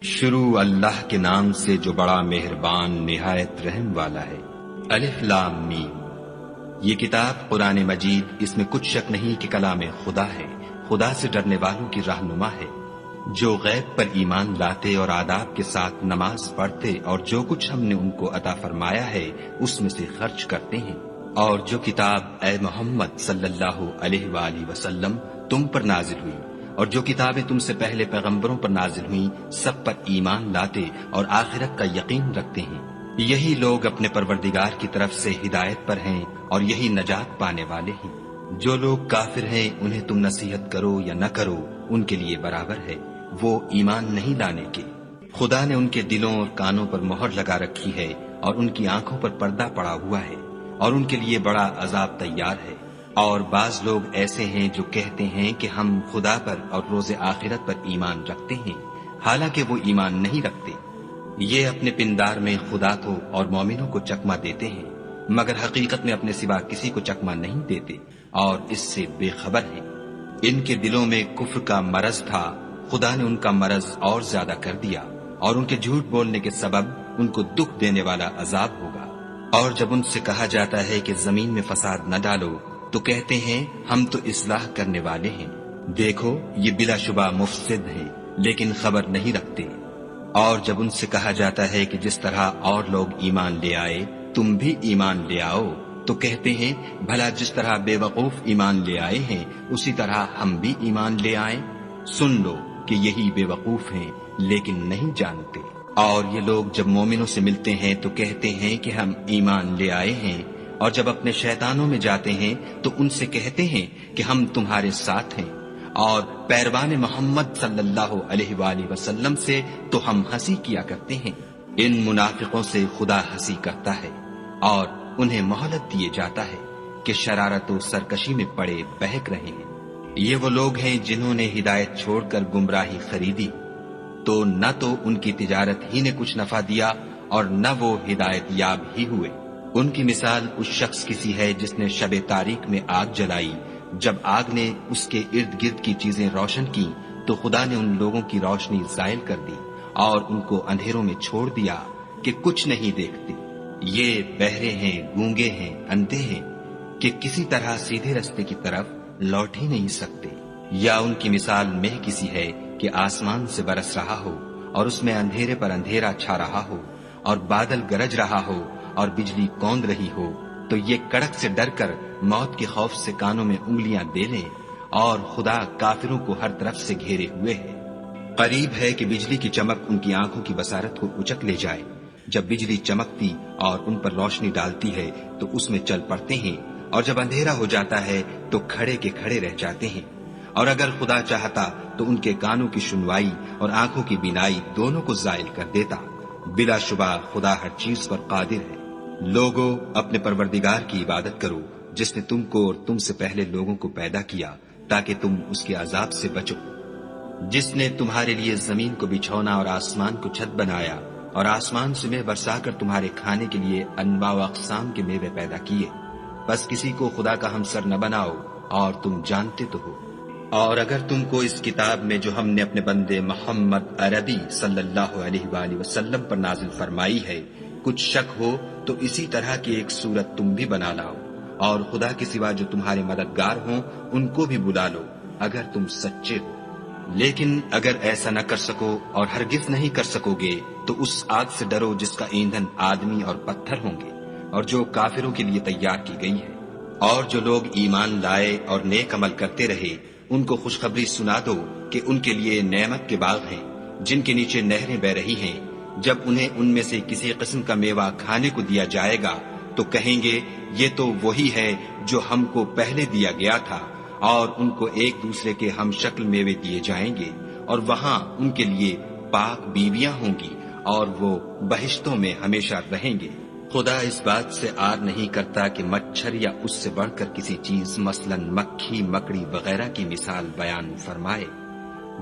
شروع اللہ کے نام سے جو بڑا مہربان نہایت رحم والا ہے۔ الف لام میم۔ یہ کتاب قرآن مجید، اس میں کچھ شک نہیں کہ کلام خدا ہے، خدا سے ڈرنے والوں کی رہنما ہے، جو غیب پر ایمان لاتے اور آداب کے ساتھ نماز پڑھتے اور جو کچھ ہم نے ان کو عطا فرمایا ہے اس میں سے خرچ کرتے ہیں، اور جو کتاب اے محمد صلی اللہ علیہ وآلہ وسلم تم پر نازل ہوئی اور جو کتابیں تم سے پہلے پیغمبروں پر نازل ہوئیں سب پر ایمان لاتے اور آخرت کا یقین رکھتے ہیں، یہی لوگ اپنے پروردگار کی طرف سے ہدایت پر ہیں اور یہی نجات پانے والے ہیں۔ جو لوگ کافر ہیں انہیں تم نصیحت کرو یا نہ کرو ان کے لیے برابر ہے، وہ ایمان نہیں لانے کے۔ خدا نے ان کے دلوں اور کانوں پر مہر لگا رکھی ہے اور ان کی آنکھوں پر پردہ پڑا ہوا ہے اور ان کے لیے بڑا عذاب تیار ہے۔ اور بعض لوگ ایسے ہیں جو کہتے ہیں کہ ہم خدا پر اور روز آخرت پر ایمان رکھتے ہیں، حالانکہ وہ ایمان نہیں رکھتے۔ یہ اپنے پندار میں خدا کو اور مومنوں کو چکمہ دیتے ہیں، مگر حقیقت میں اپنے سوا کسی کو چکمہ نہیں دیتے اور اس سے بے خبر ہیں۔ ان کے دلوں میں کفر کا مرض تھا، خدا نے ان کا مرض اور زیادہ کر دیا اور ان کے جھوٹ بولنے کے سبب ان کو دکھ دینے والا عذاب ہوگا۔ اور جب ان سے کہا جاتا ہے کہ زمین میں فساد نہ ڈالو تو کہتے ہیں ہم تو اصلاح کرنے والے ہیں، دیکھو یہ بلا شبہ مفسد ہیں لیکن خبر نہیں رکھتے۔ اور جب ان سے کہا جاتا ہے کہ جس طرح اور لوگ ایمان لے آئے تم بھی ایمان لے آؤ تو کہتے ہیں بھلا جس طرح بے وقوف ایمان لے آئے ہیں اسی طرح ہم بھی ایمان لے آئیں۔ سن لو کہ یہی بے وقوف ہیں لیکن نہیں جانتے۔ اور یہ لوگ جب مومنوں سے ملتے ہیں تو کہتے ہیں کہ ہم ایمان لے آئے ہیں، اور جب اپنے شیطانوں میں جاتے ہیں تو ان سے کہتے ہیں کہ ہم تمہارے ساتھ ہیں، اور پیروان محمد صلی اللہ علیہ وآلہ وسلم سے تو ہم ہنسی کیا کرتے ہیں۔ ان منافقوں سے خدا ہنسی کرتا ہے اور انہیں مہلت دیے جاتا ہے کہ شرارت و سرکشی میں پڑے بہک رہے ہیں۔ یہ وہ لوگ ہیں جنہوں نے ہدایت چھوڑ کر گمراہی خریدی، تو نہ تو ان کی تجارت ہی نے کچھ نفع دیا اور نہ وہ ہدایت یاب ہی ہوئے۔ ان کی مثال اس شخص کی سی ہے جس نے شب تاریک میں آگ جلائی، جب آگ نے اس کے ارد گرد کی چیزیں روشن کی تو خدا نے ان لوگوں کی روشنی زائل کر دی اور ان کو اندھیروں میں چھوڑ دیا کہ کچھ نہیں دیکھتے۔ یہ بہرے ہیں، گونگے ہیں، اندھے ہیں کہ کسی طرح سیدھے رستے کی طرف لوٹ ہی نہیں سکتے۔ یا ان کی مثال مہ کسی ہے کہ آسمان سے برس رہا ہو اور اس میں اندھیرے پر اندھیرا چھا رہا ہو اور بادل گرج رہا ہو اور بجلی کوند رہی ہو، تو یہ کڑک سے ڈر کر موت کے خوف سے کانوں میں انگلیاں دے لیں، اور خدا کافروں کو ہر طرف سے گھیرے ہوئے ہے۔ قریب ہے کہ بجلی کی چمک ان کی آنکھوں کی بصارت کو اچک لے جائے۔ جب بجلی چمکتی اور ان پر روشنی ڈالتی ہے تو اس میں چل پڑتے ہیں، اور جب اندھیرا ہو جاتا ہے تو کھڑے کے کھڑے رہ جاتے ہیں۔ اور اگر خدا چاہتا تو ان کے کانوں کی سنوائی اور آنکھوں کی بینائی دونوں کو زائل کر دیتا۔ بلا شبہ خدا ہر چیز پر قادر ہے۔ لوگوں، اپنے پروردگار کی عبادت کرو جس نے تم کو اور تم سے پہلے لوگوں کو پیدا کیا تاکہ تم اس کے عذاب سے بچو، جس نے تمہارے لیے زمین کو بچھونا اور آسمان کو چھت بنایا اور آسمان سے مے برسا کر تمہارے کھانے کے لیے انواع و اقسام کے میوے پیدا کیے، بس کسی کو خدا کا ہمسر نہ بناؤ اور تم جانتے تو ہو۔ اور اگر تم کو اس کتاب میں جو ہم نے اپنے بندے محمد عربی صلی اللہ علیہ وآلہ وسلم پر نازل فرمائی ہے کچھ شک ہو تو اسی طرح کی ایک صورت تم بھی بنا لاؤ، اور خدا کے سوا جو تمہارے مددگار ہوں ان کو بھی بلا لو اگر تم سچے ہو۔ لیکن اگر ایسا نہ کر سکو اور ہرگز نہیں کر سکو گے تو اس آگ سے ڈرو جس کا ایندھن آدمی اور پتھر ہوں گے اور جو کافروں کے لیے تیار کی گئی ہے۔ اور جو لوگ ایمان لائے اور نیک عمل کرتے رہے ان کو خوشخبری سنا دو کہ ان کے لیے نعمت کے باغ ہیں جن کے نیچے نہریں بہ رہی ہیں۔ جب انہیں ان میں سے کسی قسم کا میوہ کھانے کو دیا جائے گا تو کہیں گے یہ تو وہی ہے جو ہم کو پہلے دیا گیا تھا، اور ان کو ایک دوسرے کے ہم شکل میوے دیے جائیں گے، اور وہاں ان کے لیے پاک بیویاں ہوں گی اور وہ بہشتوں میں ہمیشہ رہیں گے۔ خدا اس بات سے آر نہیں کرتا کہ مچھر یا اس سے بڑھ کر کسی چیز مثلاً مکھی، مکڑی وغیرہ کی مثال بیان فرمائے۔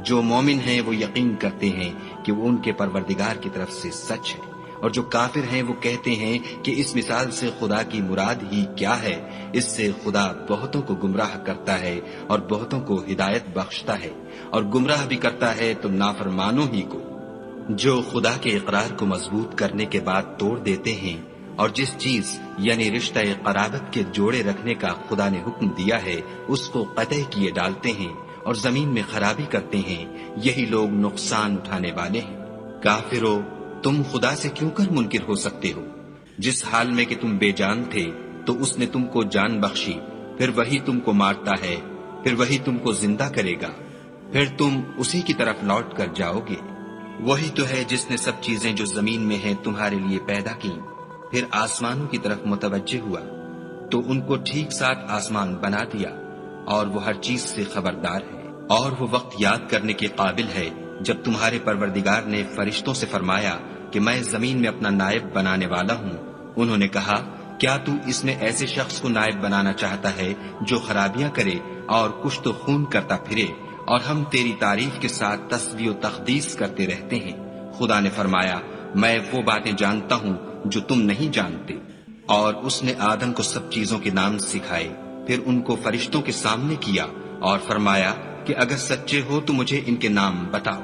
جو مومن ہیں وہ یقین کرتے ہیں کہ وہ ان کے پروردگار کی طرف سے سچ ہے، اور جو کافر ہیں وہ کہتے ہیں کہ اس مثال سے خدا کی مراد ہی کیا ہے۔ اس سے خدا بہتوں کو گمراہ کرتا ہے اور بہتوں کو ہدایت بخشتا ہے، اور گمراہ بھی کرتا ہے تو نافرمانوں ہی کو۔ جو خدا کے اقرار کو مضبوط کرنے کے بعد توڑ دیتے ہیں اور جس چیز یعنی رشتہ قرابت کے جوڑے رکھنے کا خدا نے حکم دیا ہے اس کو قطع کیے ڈالتے ہیں اور زمین میں خرابی کرتے ہیں، یہی لوگ نقصان اٹھانے والے ہیں۔ کافرو، تم خدا سے کیوں کر منکر ہو سکتے ہو؟ جس حال میں کہ تم بے جان تھے تو اس نے تم کو جان بخشی، پھر وہی تم کو مارتا ہے، پھر وہی تم کو زندہ کرے گا، پھر تم اسی کی طرف لوٹ کر جاؤ گے۔ وہی تو ہے جس نے سب چیزیں جو زمین میں ہیں تمہارے لیے پیدا کی، پھر آسمانوں کی طرف متوجہ ہوا تو ان کو ٹھیک ساتھ آسمان بنا دیا، اور وہ ہر چیز سے خبردار ہے۔ اور وہ وقت یاد کرنے کے قابل ہے جب تمہارے پروردگار نے فرشتوں سے فرمایا کہ میں زمین میں اپنا نائب بنانے والا ہوں۔ انہوں نے کہا، کیا تو اس میں ایسے شخص کو نائب بنانا چاہتا ہے جو خرابیاں کرے اور کشت و خون کرتا پھرے، اور ہم تیری تعریف کے ساتھ تسبیح و تقدیس کرتے رہتے ہیں؟ خدا نے فرمایا، میں وہ باتیں جانتا ہوں جو تم نہیں جانتے۔ اور اس نے آدم کو سب چیزوں کے نام سکھائے، پھر ان کو فرشتوں کے سامنے کیا اور فرمایا کہ اگر سچے ہو تو مجھے ان کے نام بتاؤ۔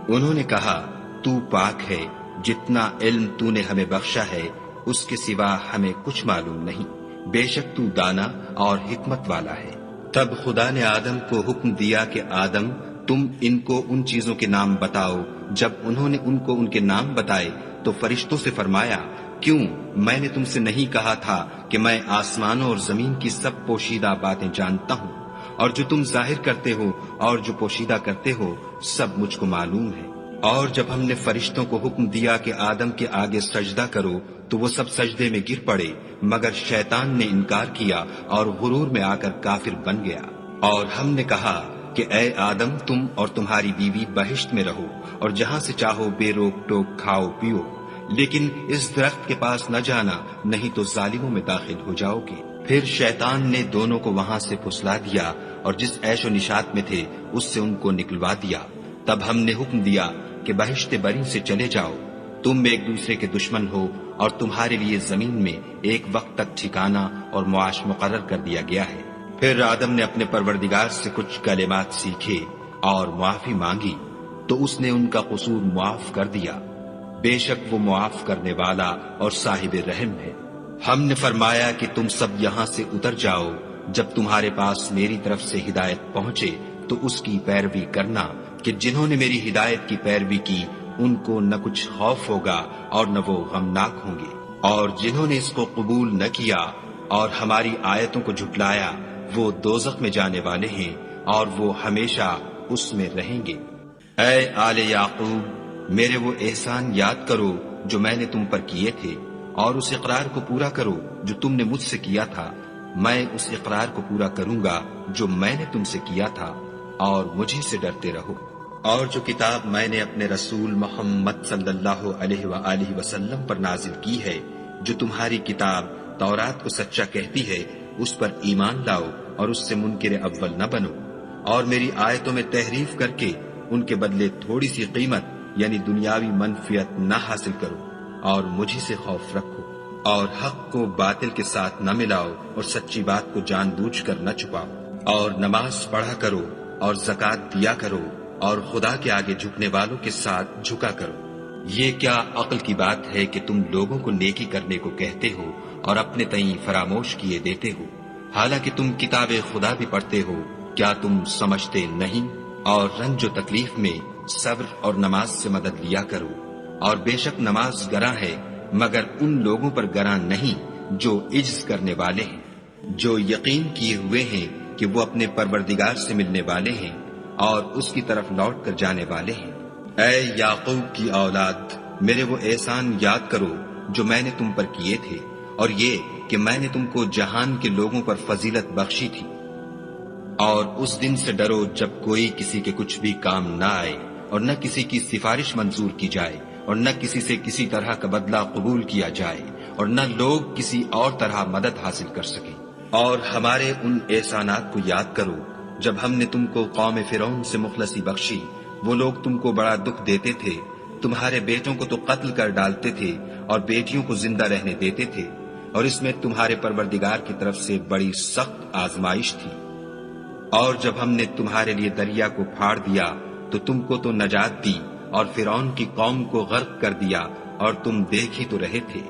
انہوں نے کہا، تو پاک ہے، جتنا علم تو نے ہمیں بخشا ہے اس کے سوا ہمیں کچھ معلوم نہیں، بے شک تو دانا اور حکمت والا ہے۔ تب خدا نے آدم کو حکم دیا کہ آدم، تم ان کو ان چیزوں کے نام بتاؤ۔ جب انہوں نے ان کو ان کے نام بتائے تو فرشتوں سے فرمایا، کیوں میں نے تم سے نہیں کہا تھا کہ میں آسمانوں اور زمین کی سب پوشیدہ باتیں جانتا ہوں، اور جو تم ظاہر کرتے ہو اور جو پوشیدہ کرتے ہو سب مجھ کو معلوم ہے۔ اور جب ہم نے فرشتوں کو حکم دیا کہ آدم کے آگے سجدہ کرو تو وہ سب سجدے میں گر پڑے، مگر شیطان نے انکار کیا اور غرور میں آ کر کافر بن گیا۔ اور ہم نے کہا کہ اے آدم، تم اور تمہاری بیوی بہشت میں رہو اور جہاں سے چاہو بے روک ٹوک کھاؤ پیو، لیکن اس درخت کے پاس نہ جانا، نہیں تو ظالموں میں داخل ہو جاؤ گے۔ پھر شیطان نے دونوں کو وہاں سے پھسلا دیا اور جس عیش و نشاط میں تھے اس سے ان کو نکلوا دیا۔ تب ہم نے حکم دیا کہ بہشت بری سے چلے جاؤ، تم ایک دوسرے کے دشمن ہو، اور تمہارے لیے زمین میں ایک وقت تک ٹھکانہ اور معاش مقرر کر دیا گیا ہے۔ پھر آدم نے اپنے پروردگار سے کچھ کلمات سیکھے اور معافی مانگی تو اس نے ان کا قصور معاف کر دیا، بے شک وہ معاف کرنے والا اور صاحب رحم ہے۔ ہم نے فرمایا کہ تم سب یہاں سے اتر جاؤ، جب تمہارے پاس میری طرف سے ہدایت پہنچے تو اس کی پیروی کرنا، کہ جنہوں نے میری ہدایت کی پیروی کی ان کو نہ کچھ خوف ہوگا اور نہ وہ غمناک ہوں گے، اور جنہوں نے اس کو قبول نہ کیا اور ہماری آیتوں کو جھٹلایا وہ دوزخ میں جانے والے ہیں اور وہ ہمیشہ اس میں رہیں گے۔ اے آل یعقوب، میرے وہ احسان یاد کرو جو میں نے تم پر کیے تھے، اور اس اقرار کو پورا کرو جو تم نے مجھ سے کیا تھا۔ میں اس اقرار کو پورا کروں گا جو میں نے تم سے کیا تھا، اور مجھے سے ڈرتے رہو۔ اور جو کتاب میں نے اپنے رسول محمد صلی اللہ علیہ وآلہ وسلم پر نازل کی ہے، جو تمہاری کتاب تورات کو سچا کہتی ہے، اس پر ایمان لاؤ اور اس سے منکر اول نہ بنو، اور میری آیتوں میں تحریف کر کے ان کے بدلے تھوڑی سی قیمت یعنی دنیاوی منفیت نہ حاصل کرو، اور مجھے سے خوف رکھو، اور حق کو باطل کے ساتھ نہ ملاؤ اور سچی بات کو جان بوجھ کر نہ چھپاؤ، اور نماز پڑھا کرو اور زکوٰۃ دیا کرو، اور خدا کے آگے جھکنے والوں کے ساتھ جھکا کرو۔ یہ کیا عقل کی بات ہے کہ تم لوگوں کو نیکی کرنے کو کہتے ہو اور اپنے تئیں فراموش کیے دیتے ہو، حالانکہ تم کتاب خدا بھی پڑھتے ہو؟ کیا تم سمجھتے نہیں؟ اور رنج و تکلیف میں صبر اور نماز سے مدد لیا کرو، اور بے شک نماز گراں ہے، مگر ان لوگوں پر گراں نہیں جو عجز کرنے والے ہیں، جو یقین کیے ہوئے ہیں کہ وہ اپنے پروردگار سے ملنے والے ہیں اور اس کی طرف لوٹ کر جانے والے ہیں۔ اے یعقوب کی اولاد، میرے وہ احسان یاد کرو جو میں نے تم پر کیے تھے، اور یہ کہ میں نے تم کو جہان کے لوگوں پر فضیلت بخشی تھی۔ اور اس دن سے ڈرو جب کوئی کسی کے کچھ بھی کام نہ آئے، اور نہ کسی کی سفارش منظور کی جائے، اور نہ کسی سے کسی طرح کا بدلہ قبول کیا جائے، اور نہ لوگ کسی اور طرح مدد حاصل کر سکیں۔ اور ہمارے ان احسانات کو یاد کرو جب ہم نے تم کو قوم فرعون سے مخلصی بخشی، وہ لوگ تم کو بڑا دکھ دیتے تھے، تمہارے بیٹوں کو تو قتل کر ڈالتے تھے اور بیٹیوں کو زندہ رہنے دیتے تھے، اور اس میں تمہارے پروردگار کی طرف سے بڑی سخت آزمائش تھی۔ اور جب ہم نے تمہارے لیے دریا کو پھاڑ دیا تو تم کو تو نجات دی، اور فرعون کی قوم کو غرق کر دیا اور تم دیکھ ہی تو رہے تھے۔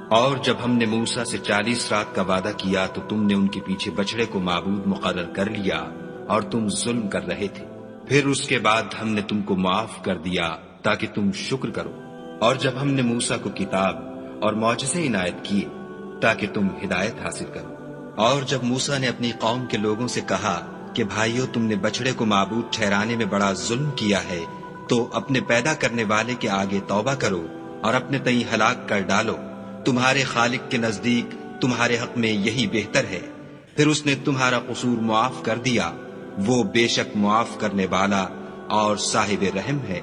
اور جب ہم نے موسیٰ سے 40 رات کا وعدہ کیا تو تم نے ان کے پیچھے بچڑے کو معبود مقرر کر لیا اور تم ظلم کر رہے تھے۔ پھر اس کے بعد ہم نے تم کو معاف کر دیا تاکہ تم شکر کرو۔ اور جب ہم نے موسیٰ کو کتاب اور معجزے عنایت کیے تاکہ تم ہدایت حاصل کرو۔ اور جب موسیٰ نے اپنی قوم کے لوگوں سے کہا کہ بھائیو، تم نے بچڑے کو معبود ٹھہرانے میں بڑا ظلم کیا ہے، تو اپنے پیدا کرنے والے کے آگے توبہ کرو اور اپنے تئیں ہلاک کر ڈالو، تمہارے خالق کے نزدیک تمہارے حق میں یہی بہتر ہے۔ پھر اس نے تمہارا قصور معاف کر دیا، وہ بے شک معاف کرنے والا اور صاحب رحم ہے۔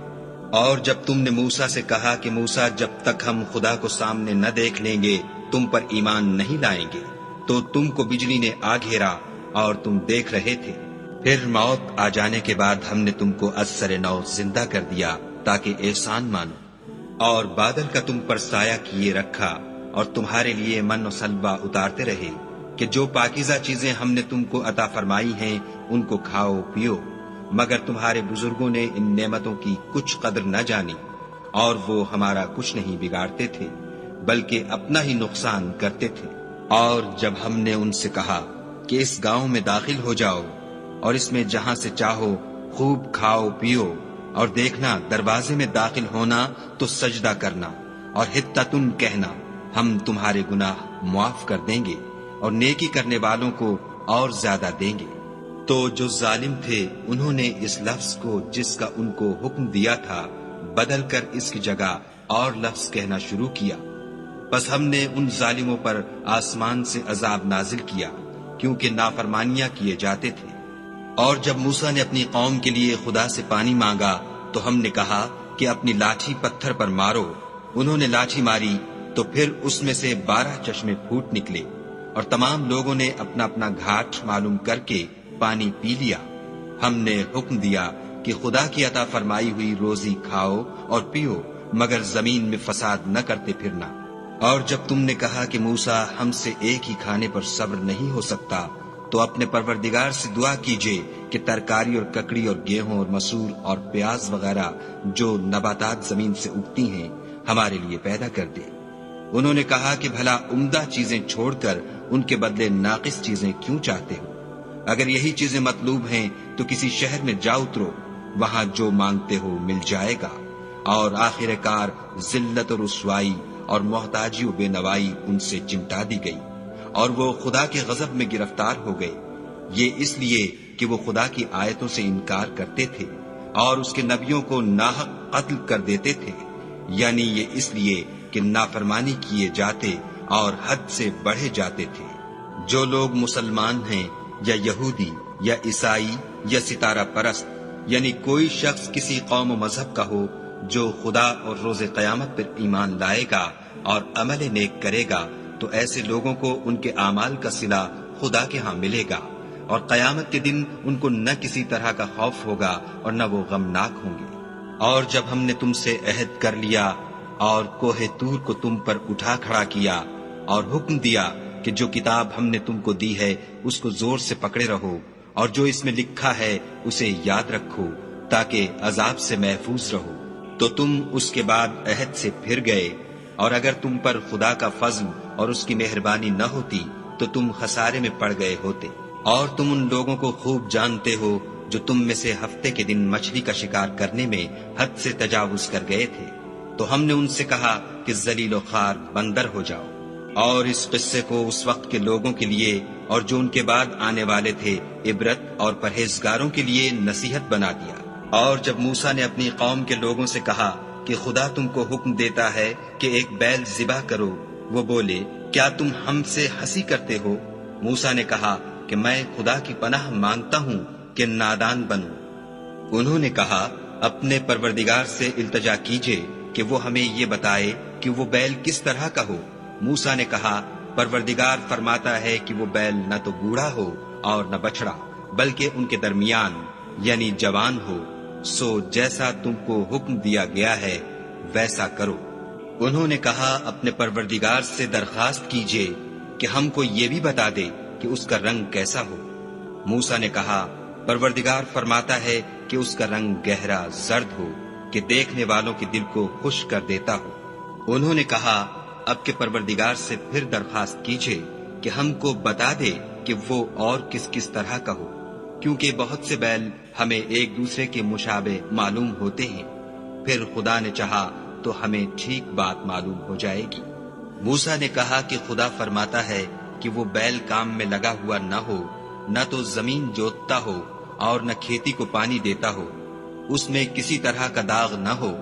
اور جب تم نے موسیٰ سے کہا کہ موسیٰ، جب تک ہم خدا کو سامنے نہ دیکھ لیں گے تم پر ایمان نہیں لائیں گے، تو تم کو بجلی نے آ گھیرا اور تم دیکھ رہے تھے۔ پھر موت آ جانے کے بعد ہم نے تم کو از سر نو زندہ کر دیا تاکہ احسان مانو، اور بادل کا تم پر سایہ کیے رکھا اور تمہارے لیے من و سلوہ اتارتے رہے کہ جو پاکیزہ چیزیں ہم نے تم کو عطا فرمائی ہیں ان کو کھاؤ پیو، مگر تمہارے بزرگوں نے ان نعمتوں کی کچھ قدر نہ جانی، اور وہ ہمارا کچھ نہیں بگاڑتے تھے بلکہ اپنا ہی نقصان کرتے تھے۔ اور جب ہم نے ان سے کہا کہ اس گاؤں میں داخل ہو جاؤ اور اس میں جہاں سے چاہو خوب کھاؤ پیو، اور دیکھنا دروازے میں داخل ہونا تو سجدہ کرنا اور حطتن کہنا، ہم تمہارے گناہ معاف کر دیں گے اور نیکی کرنے والوں کو اور زیادہ دیں گے۔ تو جو ظالم تھے انہوں نے اس لفظ کو جس کا ان کو حکم دیا تھا بدل کر اس کی جگہ اور لفظ کہنا شروع کیا، بس ہم نے ان ظالموں پر آسمان سے عذاب نازل کیا کیونکہ نافرمانیاں کیے جاتے تھے۔ اور جب موسیٰ نے اپنی قوم کے لیے خدا سے پانی مانگا تو ہم نے کہا کہ اپنی لاٹھی پتھر پر مارو۔ انہوں نے لاٹھی ماری تو پھر اس میں سے 12 چشمے پھوٹ نکلے، اور تمام لوگوں نے اپنا اپنا گھاٹ معلوم کر کے پانی پی لیا۔ ہم نے حکم دیا کہ خدا کی عطا فرمائی ہوئی روزی کھاؤ اور پیو، مگر زمین میں فساد نہ کرتے پھرنا۔ اور جب تم نے کہا کہ موسیٰ، ہم سے ایک ہی کھانے پر صبر نہیں ہو سکتا، تو اپنے پروردگار سے دعا کیجئے کہ ترکاری اور ککڑی اور گیہوں اور مسور اور پیاز وغیرہ جو نباتات زمین سے اگتی ہیں ہمارے لیے پیدا کر دے۔ انہوں نے کہا کہ بھلا عمدہ چیزیں چھوڑ کر ان کے بدلے ناقص چیزیں کیوں چاہتے ہو؟ اگر یہی چیزیں مطلوب ہیں تو کسی شہر میں جا اترو، وہاں جو مانگتے ہو مل جائے گا۔ اور آخر کار ذلت اور رسوائی اور محتاجی و بے نوائی ان سے چمٹا دی گئی، اور وہ خدا کے غضب میں گرفتار ہو گئے، یہ اس لیے کہ وہ خدا کی آیتوں سے انکار کرتے تھے اور اس کے نبیوں کو ناحق قتل کر دیتے تھے، یعنی یہ اس لیے کہ نافرمانی کیے جاتے اور حد سے بڑھے جاتے تھے۔ جو لوگ مسلمان ہیں یا یہودی یا عیسائی یا ستارہ پرست، یعنی کوئی شخص کسی قوم و مذہب کا ہو، جو خدا اور روز قیامت پر ایمان لائے گا اور عمل نیک کرے گا، تو ایسے لوگوں کو ان کے اعمال کا صلہ خدا کے ہاں ملے گا، اور قیامت کے دن ان کو نہ کسی طرح کا خوف ہوگا اور نہ وہ غمناک ہوں گے۔ اور جب ہم نے تم سے عہد کر لیا اور کوہ طور کو تم پر اٹھا کھڑا کیا اور حکم دیا کہ جو کتاب ہم نے تم کو دی ہے اس کو زور سے پکڑے رہو، اور جو اس میں لکھا ہے اسے یاد رکھو تاکہ عذاب سے محفوظ رہو، تو تم اس کے بعد عہد سے پھر گئے، اور اگر تم پر خدا کا فضل اور اس کی مہربانی نہ ہوتی تو تم خسارے میں پڑ گئے ہوتے۔ اور تم ان لوگوں کو خوب جانتے ہو جو تم میں سے ہفتے کے دن مچھلی کا شکار کرنے میں حد سے تجاوز کر گئے تھے، تو ہم نے ان سے کہا کہ ذلیل و خوار بندر ہو جاؤ۔ اور اس قصے کو اس وقت کے لوگوں کے لیے اور جو ان کے بعد آنے والے تھے عبرت اور پرہیزگاروں کے لیے نصیحت بنا دیا۔ اور جب موسیٰ نے اپنی قوم کے لوگوں سے کہا کہ خدا تم کو حکم دیتا ہے کہ ایک بیل ذبح کرو، وہ بولے، کیا تم ہم سے ہنسی کرتے ہو؟ موسیٰ نے کہا کہ میں خدا کی پناہ مانگتا ہوں کہ نادان بنوں۔ انہوں نے کہا، اپنے پروردگار سے التجا کیجئے کہ وہ ہمیں یہ بتائے کہ وہ بیل کس طرح کا ہو۔ موسیٰ نے کہا، پروردگار فرماتا ہے کہ وہ بیل نہ تو بوڑھا ہو اور نہ بچڑا، بلکہ ان کے درمیان یعنی جوان ہو، سو جیسا تم کو حکم دیا گیا ہے ویسا کرو۔ انہوں نے کہا، اپنے پروردگار سے درخواست کیجئے کہ ہم کو یہ بھی بتا دے کہ اس کا رنگ کیسا ہو۔ موسیٰ نے کہا، پروردگار فرماتا ہے کہ اس کا رنگ گہرا زرد ہو، کہ دیکھنے والوں کے دل کو خوش کر دیتا ہو۔ انہوں نے کہا اب کے پروردگار سے پھر درخواست کیجئے کہ ہم کو بتا دے کہ وہ اور کس کس طرح کا ہو، کیونکہ بہت سے بیل ہمیں ایک دوسرے کے مشابہ معلوم ہوتے ہیں، پھر خدا نے چاہا تو ہمیں ٹھیک بات معلوم ہو جائے گی۔ موسیٰ نے کہا کہ خدا فرماتا ہے کہ وہ بیل کام میں لگا ہوا نہ ہو، نہ تو زمین جوتتا ہو اور نہ کھیتی کو پانی دیتا ہو، اس میں کسی طرح کا داغ نہ ہو۔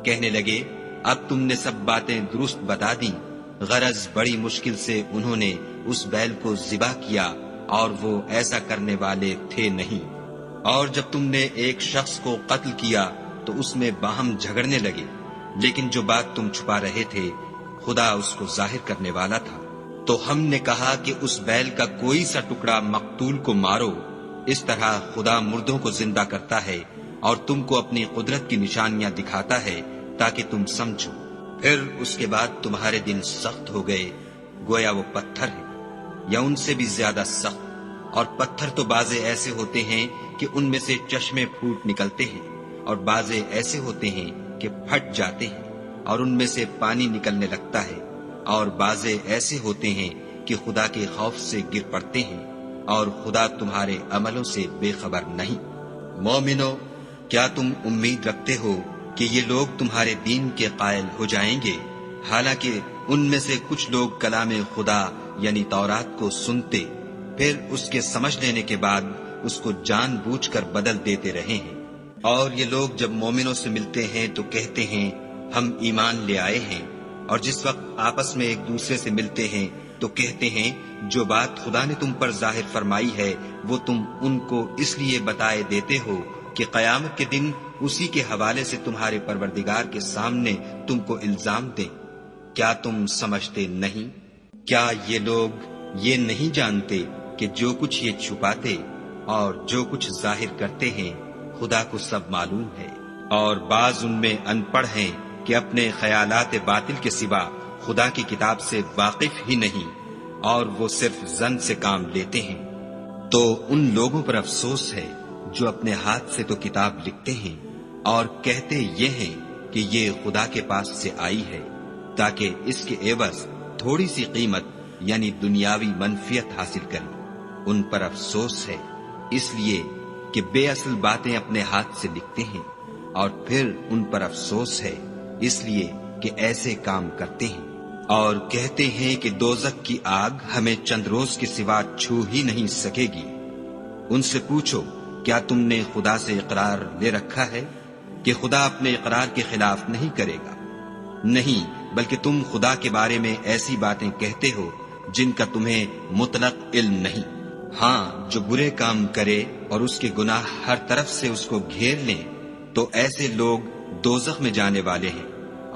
کہنے لگے اب تم نے سب باتیں درست بتا دیں۔ غرض بڑی مشکل سے انہوں نے اس بیل کو ذبح کیا اور وہ ایسا کرنے والے تھے نہیں۔ اور جب تم نے ایک شخص کو قتل کیا تو اس میں باہم جھگڑنے لگے، لیکن جو بات تم چھپا رہے تھے خدا اس کو ظاہر کرنے والا تھا۔ تو ہم نے کہا کہ اس بیل کا کوئی سا ٹکڑا مقتول کو مارو، اس طرح خدا مردوں کو زندہ کرتا ہے اور تم کو اپنی قدرت کی نشانیاں دکھاتا ہے تاکہ تم سمجھو۔ پھر اس کے بعد تمہارے دل سخت ہو گئے، گویا وہ پتھر ہے یا ان سے بھی زیادہ سخت، اور پتھر تو بعضے ایسے ہوتے ہیں کہ ان میں سے چشمے پھوٹ نکلتے ہیں، اور بعضے ایسے ہوتے ہیں کہ پھٹ جاتے ہیں اور ان میں سے پانی نکلنے لگتا ہے، اور بعضے ایسے ہوتے ہیں کہ خدا کے خوف سے گر پڑتے ہیں، اور خدا تمہارے عملوں سے بے خبر نہیں۔ مومنو، کیا تم امید رکھتے ہو کہ یہ لوگ تمہارے دین کے قائل ہو جائیں گے؟ حالانکہ ان میں سے کچھ لوگ کلام خدا یعنی تورات کو سنتے، پھر اس کے سمجھ لینے کے بعد اس کو جان بوجھ کر بدل دیتے رہے ہیں۔ اور یہ لوگ جب مومنوں سے ملتے ہیں تو کہتے ہیں ہم ایمان لے آئے ہیں، اور جس وقت آپس میں ایک دوسرے سے ملتے ہیں تو کہتے ہیں جو بات خدا نے تم پر ظاہر فرمائی ہے وہ تم ان کو اس لیے بتائے دیتے ہو کہ قیامت کے دن اسی کے حوالے سے تمہارے پروردگار کے سامنے تم کو الزام دیں۔ کیا تم سمجھتے نہیں؟ کیا یہ لوگ یہ نہیں جانتے کہ جو کچھ یہ چھپاتے اور جو کچھ ظاہر کرتے ہیں خدا کو سب معلوم ہے؟ اور بعض ان میں ان پڑھ ہیں کہ اپنے خیالات باطل کے سوا خدا کی کتاب سے واقف ہی نہیں، اور وہ صرف ظن سے کام لیتے ہیں۔ تو ان لوگوں پر افسوس ہے جو اپنے ہاتھ سے تو کتاب لکھتے ہیں اور کہتے یہ ہیں کہ یہ خدا کے پاس سے آئی ہے تاکہ اس کے عوض تھوڑی سی قیمت یعنی دنیاوی منفیت حاصل کریں۔ ان پر افسوس ہے اس لیے کہ بے اصل باتیں اپنے ہاتھ سے لکھتے ہیں، اور پھر ان پر افسوس ہے اس لیے کہ ایسے کام کرتے ہیں، اور کہتے ہیں کہ دوزخ کی آگ ہمیں چند روز کے سوا چھو ہی نہیں سکے گی۔ ان سے پوچھو کیا تم نے خدا سے اقرار لے رکھا ہے کہ خدا اپنے اقرار کے خلاف نہیں کرے گا؟ نہیں، بلکہ تم خدا کے بارے میں ایسی باتیں کہتے ہو جن کا تمہیں مطلق علم نہیں۔ ہاں، جو برے کام کرے اور اس کے گناہ ہر طرف سے اس کو گھیر لیں تو ایسے لوگ دوزخ میں جانے والے ہیں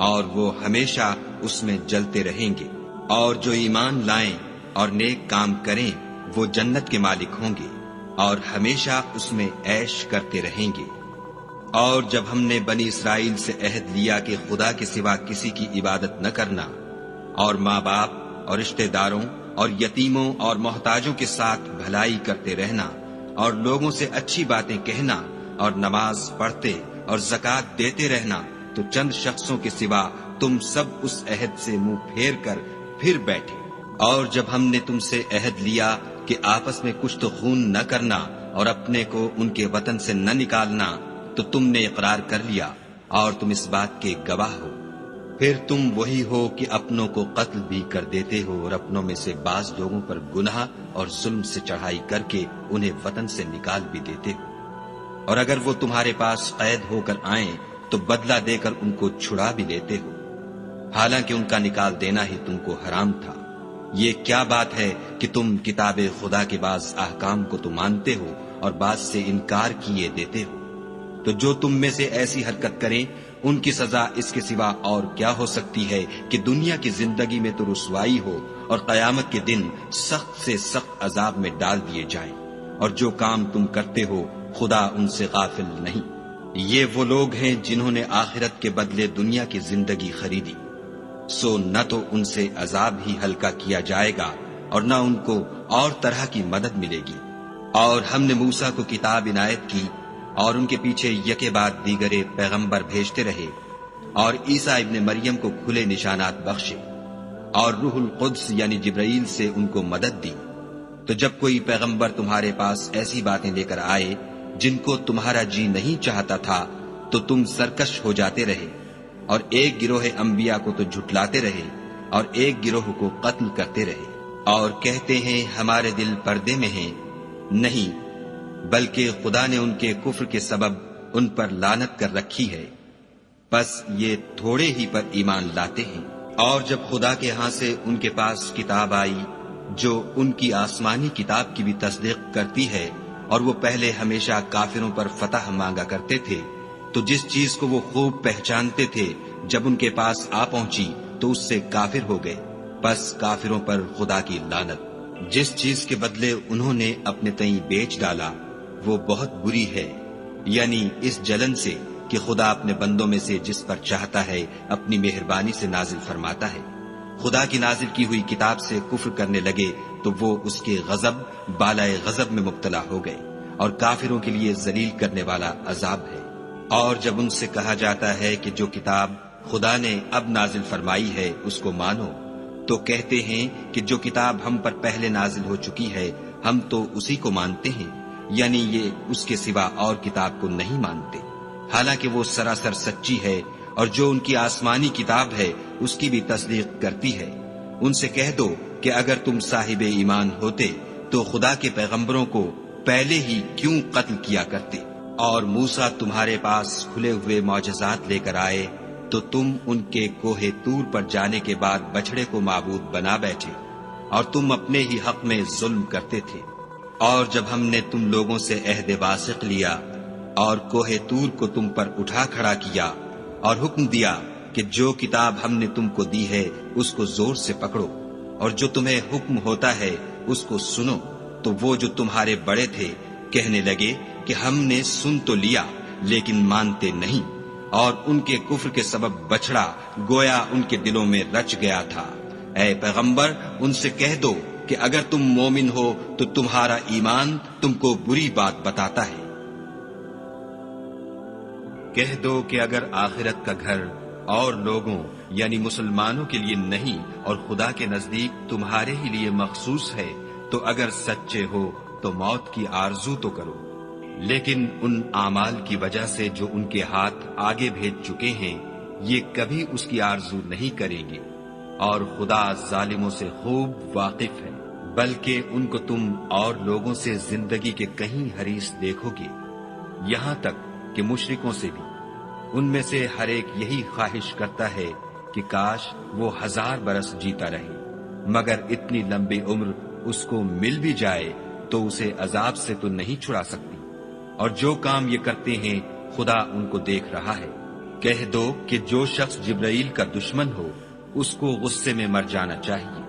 اور وہ ہمیشہ اس میں جلتے رہیں گے، اور جو ایمان لائیں اور نیک کام کریں وہ جنت کے مالک ہوں گے اور ہمیشہ اس میں عیش کرتے رہیں گے۔ اور جب ہم نے بنی اسرائیل سے عہد لیا کہ خدا کے سوا کسی کی عبادت نہ کرنا، اور ماں باپ اور رشتہ داروں اور یتیموں اور محتاجوں کے ساتھ بھلائی کرتے رہنا، اور لوگوں سے اچھی باتیں کہنا، اور نماز پڑھتے اور زکوٰۃ دیتے رہنا، تو چند شخصوں کے سوا تم سب اس عہد سے منہ پھیر کر پھر بیٹھے۔ اور جب ہم نے تم سے عہد لیا کہ آپس میں کچھ تو خون نہ کرنا اور اپنے کو ان کے وطن سے نہ نکالنا، تو تم نے اقرار کر لیا اور تم اس بات کے گواہ ہو۔ پھر تم وہی ہو کہ اپنوں کو قتل بھی کر دیتے ہو اور اپنوں میں سے بعض لوگوں پر گناہ اور ظلم سے چڑھائی کر کے انہیں وطن سے نکال بھی دیتے ہو، اور اگر وہ تمہارے پاس قید ہو کر آئیں تو بدلہ دے کر ان کو چھڑا بھی لیتے ہو، حالانکہ ان کا نکال دینا ہی تم کو حرام تھا۔ یہ کیا بات ہے کہ تم کتاب خدا کے بعض احکام کو تو مانتے ہو اور بعض سے انکار کیے دیتے ہو؟ تو جو تم میں سے ایسی حرکت کریں ان کی سزا اس کے سوا اور کیا ہو سکتی ہے کہ دنیا کی زندگی میں تو رسوائی ہو اور قیامت کے دن سخت سے سخت عذاب میں ڈال دیے جائیں، اور جو کام تم کرتے ہو خدا ان سے غافل نہیں۔ یہ وہ لوگ ہیں جنہوں نے آخرت کے بدلے دنیا کی زندگی خریدی، سو نہ تو ان سے عذاب ہی ہلکا کیا جائے گا اور نہ ان کو اور طرح کی مدد ملے گی۔ اور ہم نے موسیٰ کو کتاب عنایت کی اور ان کے پیچھے یکے بعد دیگرے پیغمبر بھیجتے رہے، اور عیسیٰ ابن مریم کو کھلے نشانات بخشے، اور روح القدس یعنی جبرائیل سے ان کو مدد دی۔ تو جب کوئی پیغمبر تمہارے پاس ایسی باتیں لے کر آئے جن کو تمہارا جی نہیں چاہتا تھا تو تم سرکش ہو جاتے رہے، اور ایک گروہ انبیاء کو تو جھٹلاتے رہے اور ایک گروہ کو قتل کرتے رہے، اور کہتے ہیں ہمارے دل پردے میں ہیں، نہیں بلکہ خدا نے ان کے کفر کے سبب ان پر لعنت کر رکھی ہے، پس یہ تھوڑے ہی پر ایمان لاتے ہیں۔ اور جب خدا کے ہاں سے ان کے پاس کتاب آئی جو ان کی آسمانی کتاب کی بھی تصدیق کرتی ہے، اور وہ پہلے ہمیشہ کافروں پر فتح مانگا کرتے تھے، تو جس چیز کو وہ خوب پہچانتے تھے جب ان کے پاس آ پہنچی تو اس سے کافر ہو گئے، بس کافروں پر خدا کی لعنت۔ جس چیز کے بدلے انہوں نے اپنے تئیں بیچ ڈالا وہ بہت بری ہے، یعنی اس جلن سے کہ خدا اپنے بندوں میں سے جس پر چاہتا ہے اپنی مہربانی سے نازل فرماتا ہے۔ خدا کی نازل کی ہوئی کتاب سے کفر کرنے لگے تو وہ اس کے غضب بالائے غضب میں مبتلا ہو گئے، اور کافروں کے لیے ذلیل کرنے والا عذاب ہے۔ اور جب ان سے کہا جاتا ہے کہ جو کتاب خدا نے اب نازل فرمائی ہے اس کو مانو، تو کہتے ہیں کہ جو کتاب ہم پر پہلے نازل ہو چکی ہے ہم تو اسی کو مانتے ہیں، یعنی یہ اس کے سوا اور کتاب کو نہیں مانتے، حالانکہ وہ سراسر سچی ہے، اور جو ان کی آسمانی کتاب ہے اس کی بھی تصدیق کرتی ہے۔ ان سے کہہ دو کہ اگر تم صاحب ایمان ہوتے تو خدا کے پیغمبروں کو پہلے ہی کیوں قتل کیا کرتے، اور موسیٰ تمہارے پاس کھلے ہوئے معجزات لے کر آئے تو تم ان کے کوہ طور پر جانے کے بعد بچڑے کو معبود بنا بیٹھے، اور تم اپنے ہی حق میں ظلم کرتے تھے۔ اور جب ہم نے تم لوگوں سے عہد واثق لیا اور کوہ طور کو تم پر اٹھا کھڑا کیا اور حکم دیا کہ جو کتاب ہم نے تم کو دی ہے اس کو زور سے پکڑو، اور جو تمہیں حکم ہوتا ہے اس کو سنو، تو وہ جو تمہارے بڑے تھے کہنے لگے کہ ہم نے سن تو لیا لیکن مانتے نہیں، اور ان کے کفر کے سبب بچڑا گویا ان کے دلوں میں رچ گیا تھا۔ اے پیغمبر ان سے کہہ دو کہ اگر تم مومن ہو تو تمہارا ایمان تم کو بری بات بتاتا ہے۔ کہہ دو کہ اگر آخرت کا گھر اور لوگوں یعنی مسلمانوں کے لیے نہیں اور خدا کے نزدیک تمہارے ہی لیے مخصوص ہے تو اگر سچے ہو تو موت کی آرزو تو کرو، لیکن ان اعمال کی وجہ سے جو ان کے ہاتھ آگے بھیج چکے ہیں یہ کبھی اس کی آرزو نہیں کریں گے، اور خدا ظالموں سے خوب واقف ہے۔ بلکہ ان کو تم اور لوگوں سے زندگی کے کہیں حریص دیکھو گے، یہاں تک کہ مشرکوں سے بھی۔ ان میں سے ہر ایک یہی خواہش کرتا ہے کہ کاش وہ 1000 برس جیتا رہے، مگر اتنی لمبی عمر اس کو مل بھی جائے تو اسے عذاب سے تو نہیں چھڑا سکتی، اور جو کام یہ کرتے ہیں خدا ان کو دیکھ رہا ہے۔ کہہ دو کہ جو شخص جبرائیل کا دشمن ہو اس کو غصے میں مر جانا چاہیے،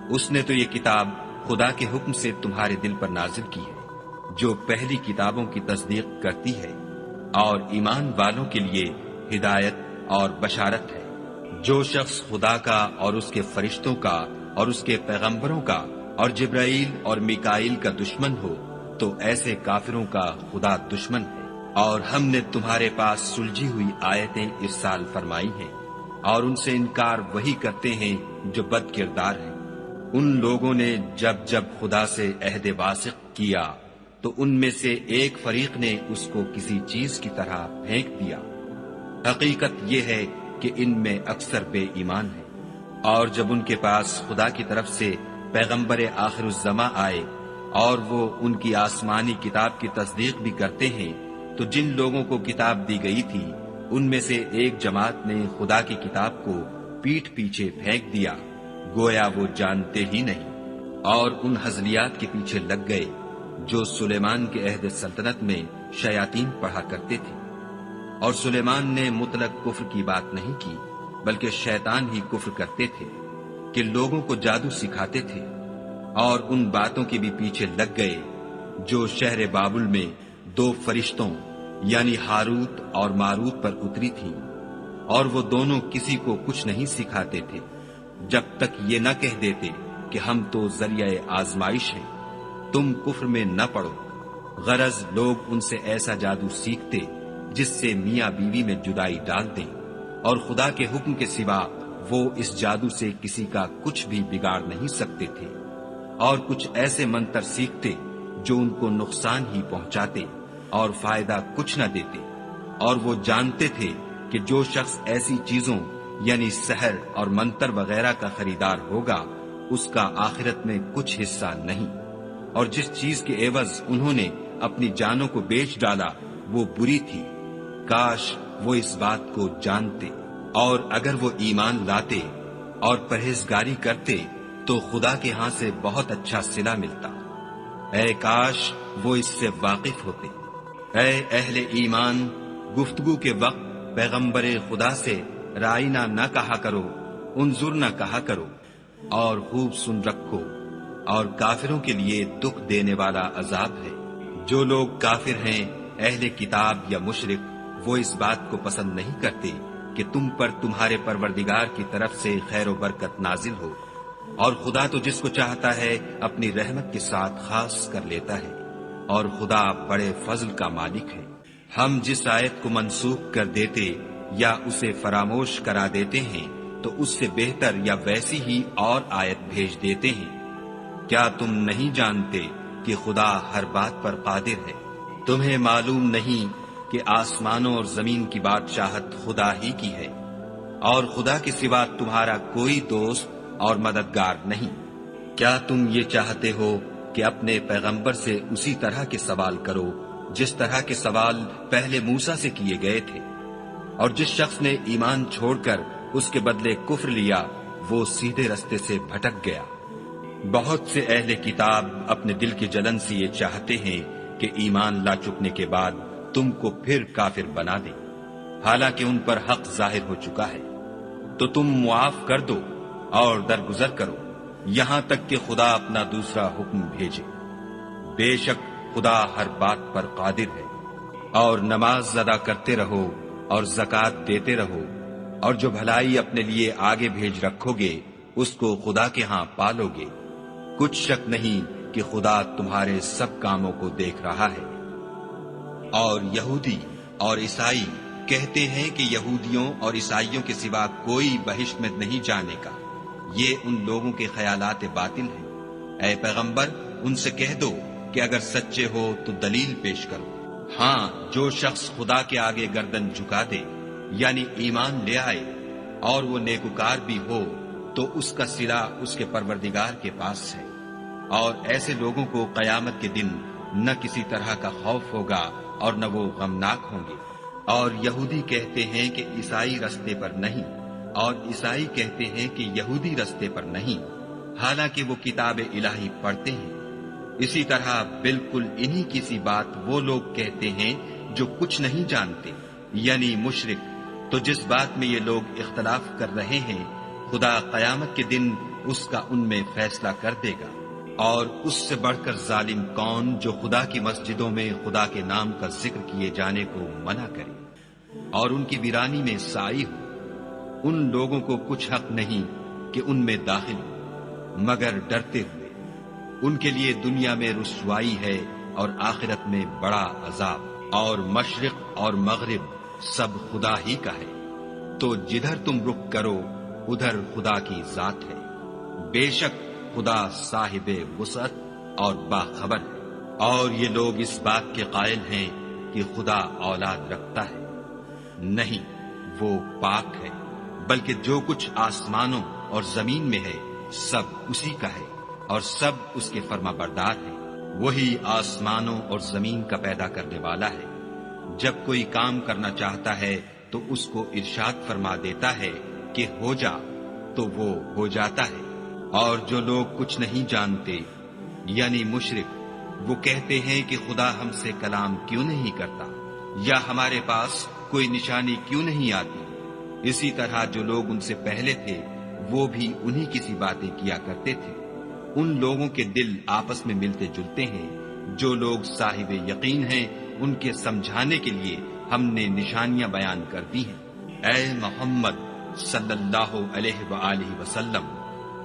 اس نے تو یہ کتاب خدا کے حکم سے تمہارے دل پر نازل کی ہے جو پہلی کتابوں کی تصدیق کرتی ہے، اور ایمان والوں کے لیے ہدایت اور بشارت ہے۔ جو شخص خدا کا اور اس کے فرشتوں کا اور اس کے پیغمبروں کا اور جبرائیل اور میکائیل کا دشمن ہو تو ایسے کافروں کا خدا دشمن ہے۔ اور ہم نے تمہارے پاس سلجھی ہوئی آیتیں ارسال فرمائی ہیں، اور ان سے انکار وہی کرتے ہیں جو بد کردار ہیں۔ ان لوگوں نے جب جب خدا سے عہد واثق کیا تو ان میں سے ایک فریق نے اس کو کسی چیز کی طرح پھینک دیا۔ حقیقت یہ ہے کہ ان میں اکثر بے ایمان ہیں۔ اور جب ان کے پاس خدا کی طرف سے پیغمبر آخر الزماں آئے اور وہ ان کی آسمانی کتاب کی تصدیق بھی کرتے ہیں تو جن لوگوں کو کتاب دی گئی تھی ان میں سے ایک جماعت نے خدا کی کتاب کو پیٹھ پیچھے پھینک دیا گویا وہ جانتے ہی نہیں، اور ان ہزلیات کے پیچھے لگ گئے جو سلیمان کے عہد سلطنت میں شیاطین پڑھا کرتے تھے۔ اور سلیمان نے مطلق کفر کی بات نہیں کی بلکہ شیطان ہی کفر کرتے تھے کہ لوگوں کو جادو سکھاتے تھے، اور ان باتوں کے بھی پیچھے لگ گئے جو شہر بابل میں 2 فرشتوں یعنی ہاروت اور ماروت پر اتری تھی، اور وہ دونوں کسی کو کچھ نہیں سکھاتے تھے جب تک یہ نہ کہہ دیتے کہ ہم تو ذریعہ آزمائش ہیں، تم کفر میں نہ پڑو۔ غرض لوگ ان سے ایسا جادو سیکھتے جس سے میاں بیوی میں جدائی ڈال دیں، اور خدا کے حکم کے سوا وہ اس جادو سے کسی کا کچھ بھی بگاڑ نہیں سکتے تھے، اور کچھ ایسے منتر سیکھتے جو ان کو نقصان ہی پہنچاتے اور فائدہ کچھ نہ دیتے، اور وہ جانتے تھے کہ جو شخص ایسی چیزوں یعنی سحر اور منتر وغیرہ کا خریدار ہوگا اس کا آخرت میں کچھ حصہ نہیں، اور جس چیز کے عوض انہوں نے اپنی جانوں کو بیچ ڈالا وہ بری تھی۔ کاش وہ اس بات کو جانتے، اور اگر وہ ایمان لاتے اور پرہیزگاری کرتے تو خدا کے ہاں سے بہت اچھا صلہ ملتا۔ اے کاش وہ اس سے واقف ہوتے۔ اے اہل ایمان، گفتگو کے وقت پیغمبر خدا سے رائنا نہ کہا کرو، انظر نہ کہا کرو، اور خوب سن رکھو، اور کافروں کے لیے دکھ دینے والا عذاب ہے۔ جو لوگ کافر ہیں، اہل کتاب یا مشرک، وہ اس بات کو پسند نہیں کرتے کہ تم پر تمہارے پروردگار کی طرف سے خیر و برکت نازل ہو، اور خدا تو جس کو چاہتا ہے اپنی رحمت کے ساتھ خاص کر لیتا ہے، اور خدا بڑے فضل کا مالک ہے۔ ہم جس آیت کو منسوخ کر دیتے یا اسے فراموش کرا دیتے ہیں تو اس سے بہتر یا ویسی ہی اور آیت بھیج دیتے ہیں۔ کیا تم نہیں جانتے کہ خدا ہر بات پر قادر ہے؟ تمہیں معلوم نہیں کہ آسمانوں اور زمین کی بادشاہت خدا ہی کی ہے، اور خدا کے سوا تمہارا کوئی دوست اور مددگار نہیں۔ کیا تم یہ چاہتے ہو کہ اپنے پیغمبر سے اسی طرح کے سوال کرو جس طرح کے سوال پہلے موسیٰ سے کیے گئے تھے؟ اور جس شخص نے ایمان چھوڑ کر اس کے بدلے کفر لیا وہ سیدھے رستے سے بھٹک گیا۔ بہت سے اہل کتاب اپنے دل کی جلن سے یہ چاہتے ہیں کہ ایمان لا چکنے کے بعد تم کو پھر کافر بنا دیں، حالانکہ ان پر حق ظاہر ہو چکا ہے۔ تو تم معاف کر دو اور درگزر کرو یہاں تک کہ خدا اپنا دوسرا حکم بھیجے۔ بے شک خدا ہر بات پر قادر ہے۔ اور نماز ادا کرتے رہو اور زکوٰۃ دیتے رہو، اور جو بھلائی اپنے لیے آگے بھیج رکھو گے اس کو خدا کے ہاں پالو گے۔ کچھ شک نہیں کہ خدا تمہارے سب کاموں کو دیکھ رہا ہے۔ اور یہودی اور عیسائی کہتے ہیں کہ یہودیوں اور عیسائیوں کے سوا کوئی بہشت میں نہیں جانے کا، یہ ان لوگوں کے خیالات باطل ہیں۔ اے پیغمبر ان سے کہہ دو کہ اگر سچے ہو تو دلیل پیش کرو۔ ہاں، جو شخص خدا کے آگے گردن جھکا دے یعنی ایمان لے آئے اور وہ نیکوکار بھی ہو تو اس کا صلہ اس کے پروردگار کے پاس ہے، اور ایسے لوگوں کو قیامت کے دن نہ کسی طرح کا خوف ہوگا اور نہ وہ غمناک ہوں گے۔ اور یہودی کہتے ہیں کہ عیسائی رستے پر نہیں، اور عیسائی کہتے ہیں کہ یہودی رستے پر نہیں، حالانکہ وہ کتاب الہی پڑھتے ہیں۔ اسی طرح بالکل انہی کی سی بات وہ لوگ کہتے ہیں جو کچھ نہیں جانتے یعنی مشرک۔ تو جس بات میں یہ لوگ اختلاف کر رہے ہیں خدا قیامت کے دن اس کا ان میں فیصلہ کر دے گا۔ اور اس سے بڑھ کر ظالم کون جو خدا کی مسجدوں میں خدا کے نام کا ذکر کیے جانے کو منع کرے اور ان کی ویرانی میں سائی ہو۔ ان لوگوں کو کچھ حق نہیں کہ ان میں داخل ہو مگر ڈرتے ہوئے۔ ان کے لیے دنیا میں رسوائی ہے اور آخرت میں بڑا عذاب۔ اور مشرق اور مغرب سب خدا ہی کا ہے، تو جدھر تم رخ کرو ادھر خدا کی ذات ہے۔ بے شک خدا صاحب وسعت اور باخبر ہے۔ اور یہ لوگ اس بات کے قائل ہیں کہ خدا اولاد رکھتا ہے، نہیں، وہ پاک ہے، بلکہ جو کچھ آسمانوں اور زمین میں ہے سب اسی کا ہے، اور سب اس کے فرما بردار ہیں۔ وہی آسمانوں اور زمین کا پیدا کرنے والا ہے۔ جب کوئی کام کرنا چاہتا ہے تو اس کو ارشاد فرما دیتا ہے کہ ہو جا، تو وہ ہو جاتا ہے۔ اور جو لوگ کچھ نہیں جانتے یعنی مشرک، وہ کہتے ہیں کہ خدا ہم سے کلام کیوں نہیں کرتا، یا ہمارے پاس کوئی نشانی کیوں نہیں آتی۔ اسی طرح جو لوگ ان سے پہلے تھے وہ بھی انہی کی سی باتیں کیا کرتے تھے۔ ان لوگوں کے دل آپس میں ملتے جلتے ہیں۔ جو لوگ صاحب یقین ہیں ان کے سمجھانے کے لیے ہم نے نشانیاں بیان کر دی ہیں۔ اے محمد صلی اللہ علیہ وآلہ وسلم،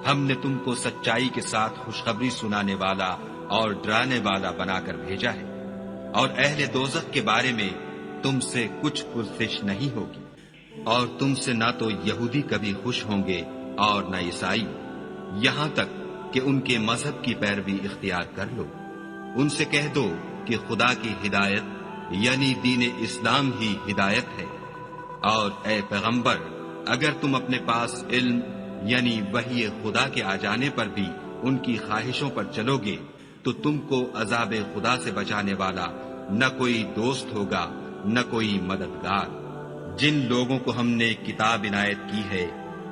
ہم نے تم کو سچائی کے ساتھ خوشخبری سنانے والا اور ڈرانے والا بنا کر بھیجا ہے۔ اور اہل دوزخ کے بارے میں تم سے کچھ پرسش نہیں ہوگی، اور تم سے نہ تو یہودی کبھی خوش ہوں گے اور نہ عیسائی، یہاں تک کہ ان کے مذہب کی پیروی اختیار کر لو۔ ان سے کہہ دو کہ خدا کی ہدایت یعنی دین اسلام ہی ہدایت ہے، اور اے پیغمبر اگر تم اپنے پاس علم یعنی وحی خدا کے آ جانے پر بھی ان کی خواہشوں پر چلو گے تو تم کو عذاب خدا سے بچانے والا نہ کوئی دوست ہوگا نہ کوئی مددگار۔ جن لوگوں کو ہم نے کتاب عنایت کی ہے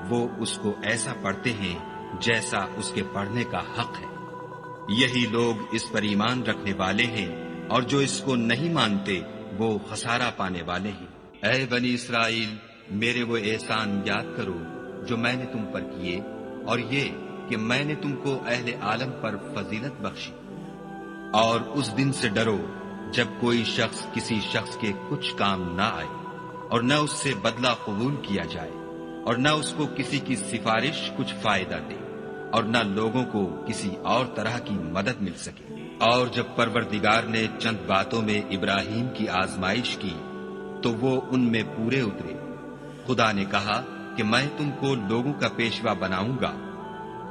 وہ اس کو ایسا پڑھتے ہیں جیسا اس کے پڑھنے کا حق ہے، یہی لوگ اس پر ایمان رکھنے والے ہیں، اور جو اس کو نہیں مانتے وہ خسارہ پانے والے ہیں۔ اے بنی اسرائیل، میرے وہ احسان یاد کرو جو میں نے تم پر کیے، اور یہ کہ میں نے تم کو اہل عالم پر فضیلت بخشی۔ اور اس دن سے ڈرو جب کوئی شخص کسی شخص کے کچھ کام نہ آئے، اور نہ اس سے بدلہ قبول کیا جائے، اور نہ اس کو کسی کی سفارش کچھ فائدہ دے، اور نہ لوگوں کو کسی اور طرح کی مدد مل سکے۔ اور جب پروردگار نے چند باتوں میں ابراہیم کی آزمائش کی تو وہ ان میں پورے اترے۔ خدا نے کہا کہ میں تم کو لوگوں کا پیشوا بناؤں گا۔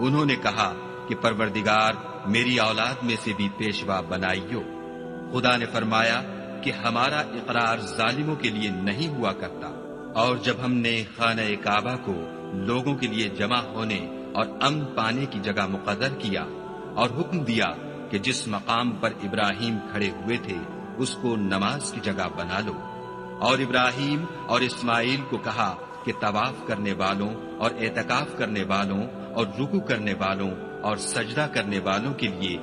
انہوں نے کہا کہ پروردگار میری اولاد میں سے بھی پیشوا بنائیو۔ خدا نے فرمایا کہ ہمارا اقرار ظالموں کے لیے نہیں ہوا کرتا۔ اور جب ہم نے خانہ کعبہ کو لوگوں کے لیے جمع ہونے اور امن پانے کی جگہ مقرر کیا اور حکم دیا کہ جس مقام پر ابراہیم کھڑے ہوئے تھے اس کو نماز کی جگہ بنا لو، اور ابراہیم اور اسماعیل کو کہا کہ طواف کرنے والوں اور اعتکاف کرنے والوں اور رکوع کرنے والوں اور سجدہ کرنے والوں کے لیے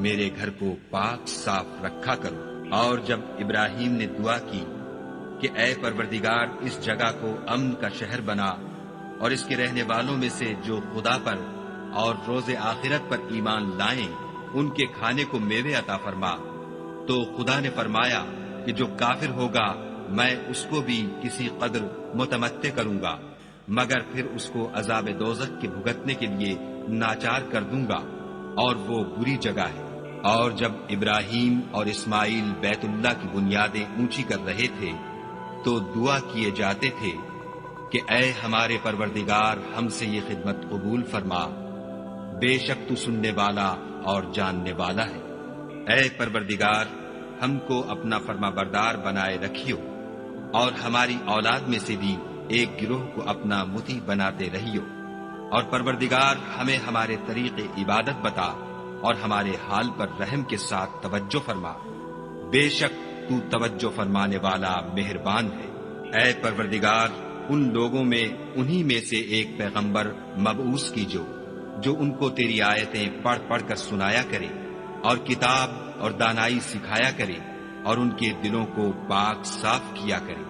میرے گھر کو پاک صاف رکھا کرو۔ اور جب ابراہیم نے دعا کی کہ اے پروردگار اس جگہ کو امن کا شہر بنا، اور اس کے رہنے والوں میں سے جو خدا پر اور روز آخرت پر ایمان لائیں ان کے کھانے کو میوے عطا فرما، تو خدا نے فرمایا کہ جو کافر ہوگا میں اس کو بھی کسی قدر متمتع کروں گا، مگر پھر اس کو عذاب دوزخ کے بھگتنے کے لیے ناچار کر دوں گا، اور وہ بری جگہ ہے۔ اور جب ابراہیم اور اسماعیل بیت اللہ کی بنیادیں اونچی کر رہے تھے تو دعا کیے جاتے تھے کہ اے ہمارے پروردگار ہم سے یہ خدمت قبول فرما، بے شک تو سننے والا اور جاننے والا ہے۔ اے پروردگار ہم کو اپنا فرما بردار بنائے رکھیو، اور ہماری اولاد میں سے بھی ایک گروہ کو اپنا مطیع بناتے رہیو، اور پروردگار ہمیں ہمارے طریق عبادت بتا اور ہمارے حال پر رحم کے ساتھ توجہ فرما، بے شک تو توجہ فرمانے والا مہربان ہے۔ اے پروردگار ان لوگوں میں انہی میں سے ایک پیغمبر مبعوث کیجو جو ان کو تیری آیتیں پڑھ پڑھ کر سنایا کرے اور کتاب اور دانائی سکھایا کرے اور ان کے دلوں کو پاک صاف کیا کرے،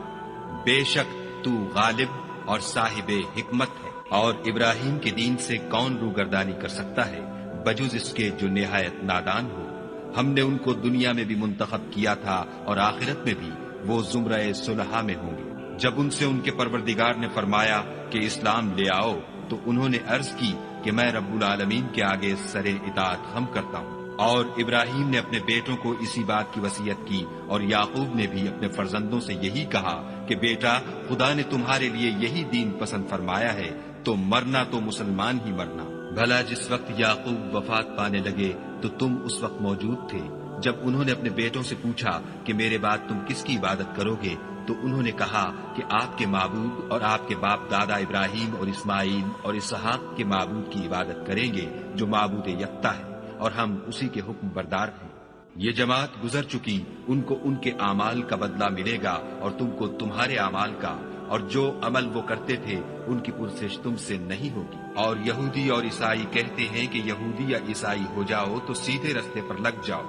بے شک تو غالب اور صاحب حکمت ہے۔ اور ابراہیم کے دین سے کون روگردانی کر سکتا ہے بجز اس کے جو نہایت نادان ہو؟ ہم نے ان کو دنیا میں بھی منتخب کیا تھا اور آخرت میں بھی وہ زمرہ صلحاء میں ہوں گے۔ جب ان سے ان کے پروردگار نے فرمایا کہ اسلام لے آؤ تو انہوں نے عرض کی کہ میں رب العالمین کے آگے سر اطاعت خم کرتا ہوں۔ اور ابراہیم نے اپنے بیٹوں کو اسی بات کی وصیت کی، اور یعقوب نے بھی اپنے فرزندوں سے یہی کہا کہ بیٹا خدا نے تمہارے لیے یہی دین پسند فرمایا ہے تو مرنا تو مسلمان ہی مرنا۔ بھلا جس وقت یعقوب وفات پانے لگے تو تم اس وقت موجود تھے جب انہوں نے اپنے بیٹوں سے پوچھا کہ میرے بعد تم کس کی عبادت کرو گے، تو انہوں نے کہا کہ آپ کے معبود اور آپ کے باپ دادا ابراہیم اور اسماعیل اور اسحاق کے معبود کی عبادت کریں گے جو معبود یکتا ہے، اور ہم اسی کے حکم بردار ہیں۔ یہ جماعت گزر چکی، ان کو ان کے اعمال کا بدلہ ملے گا اور تم کو تمہارے اعمال کا، اور جو عمل وہ کرتے تھے ان کی پرسش تم سے نہیں ہوگی۔ اور یہودی اور عیسائی کہتے ہیں کہ یہودی یا عیسائی ہو جاؤ تو سیدھے رستے پر لگ جاؤ۔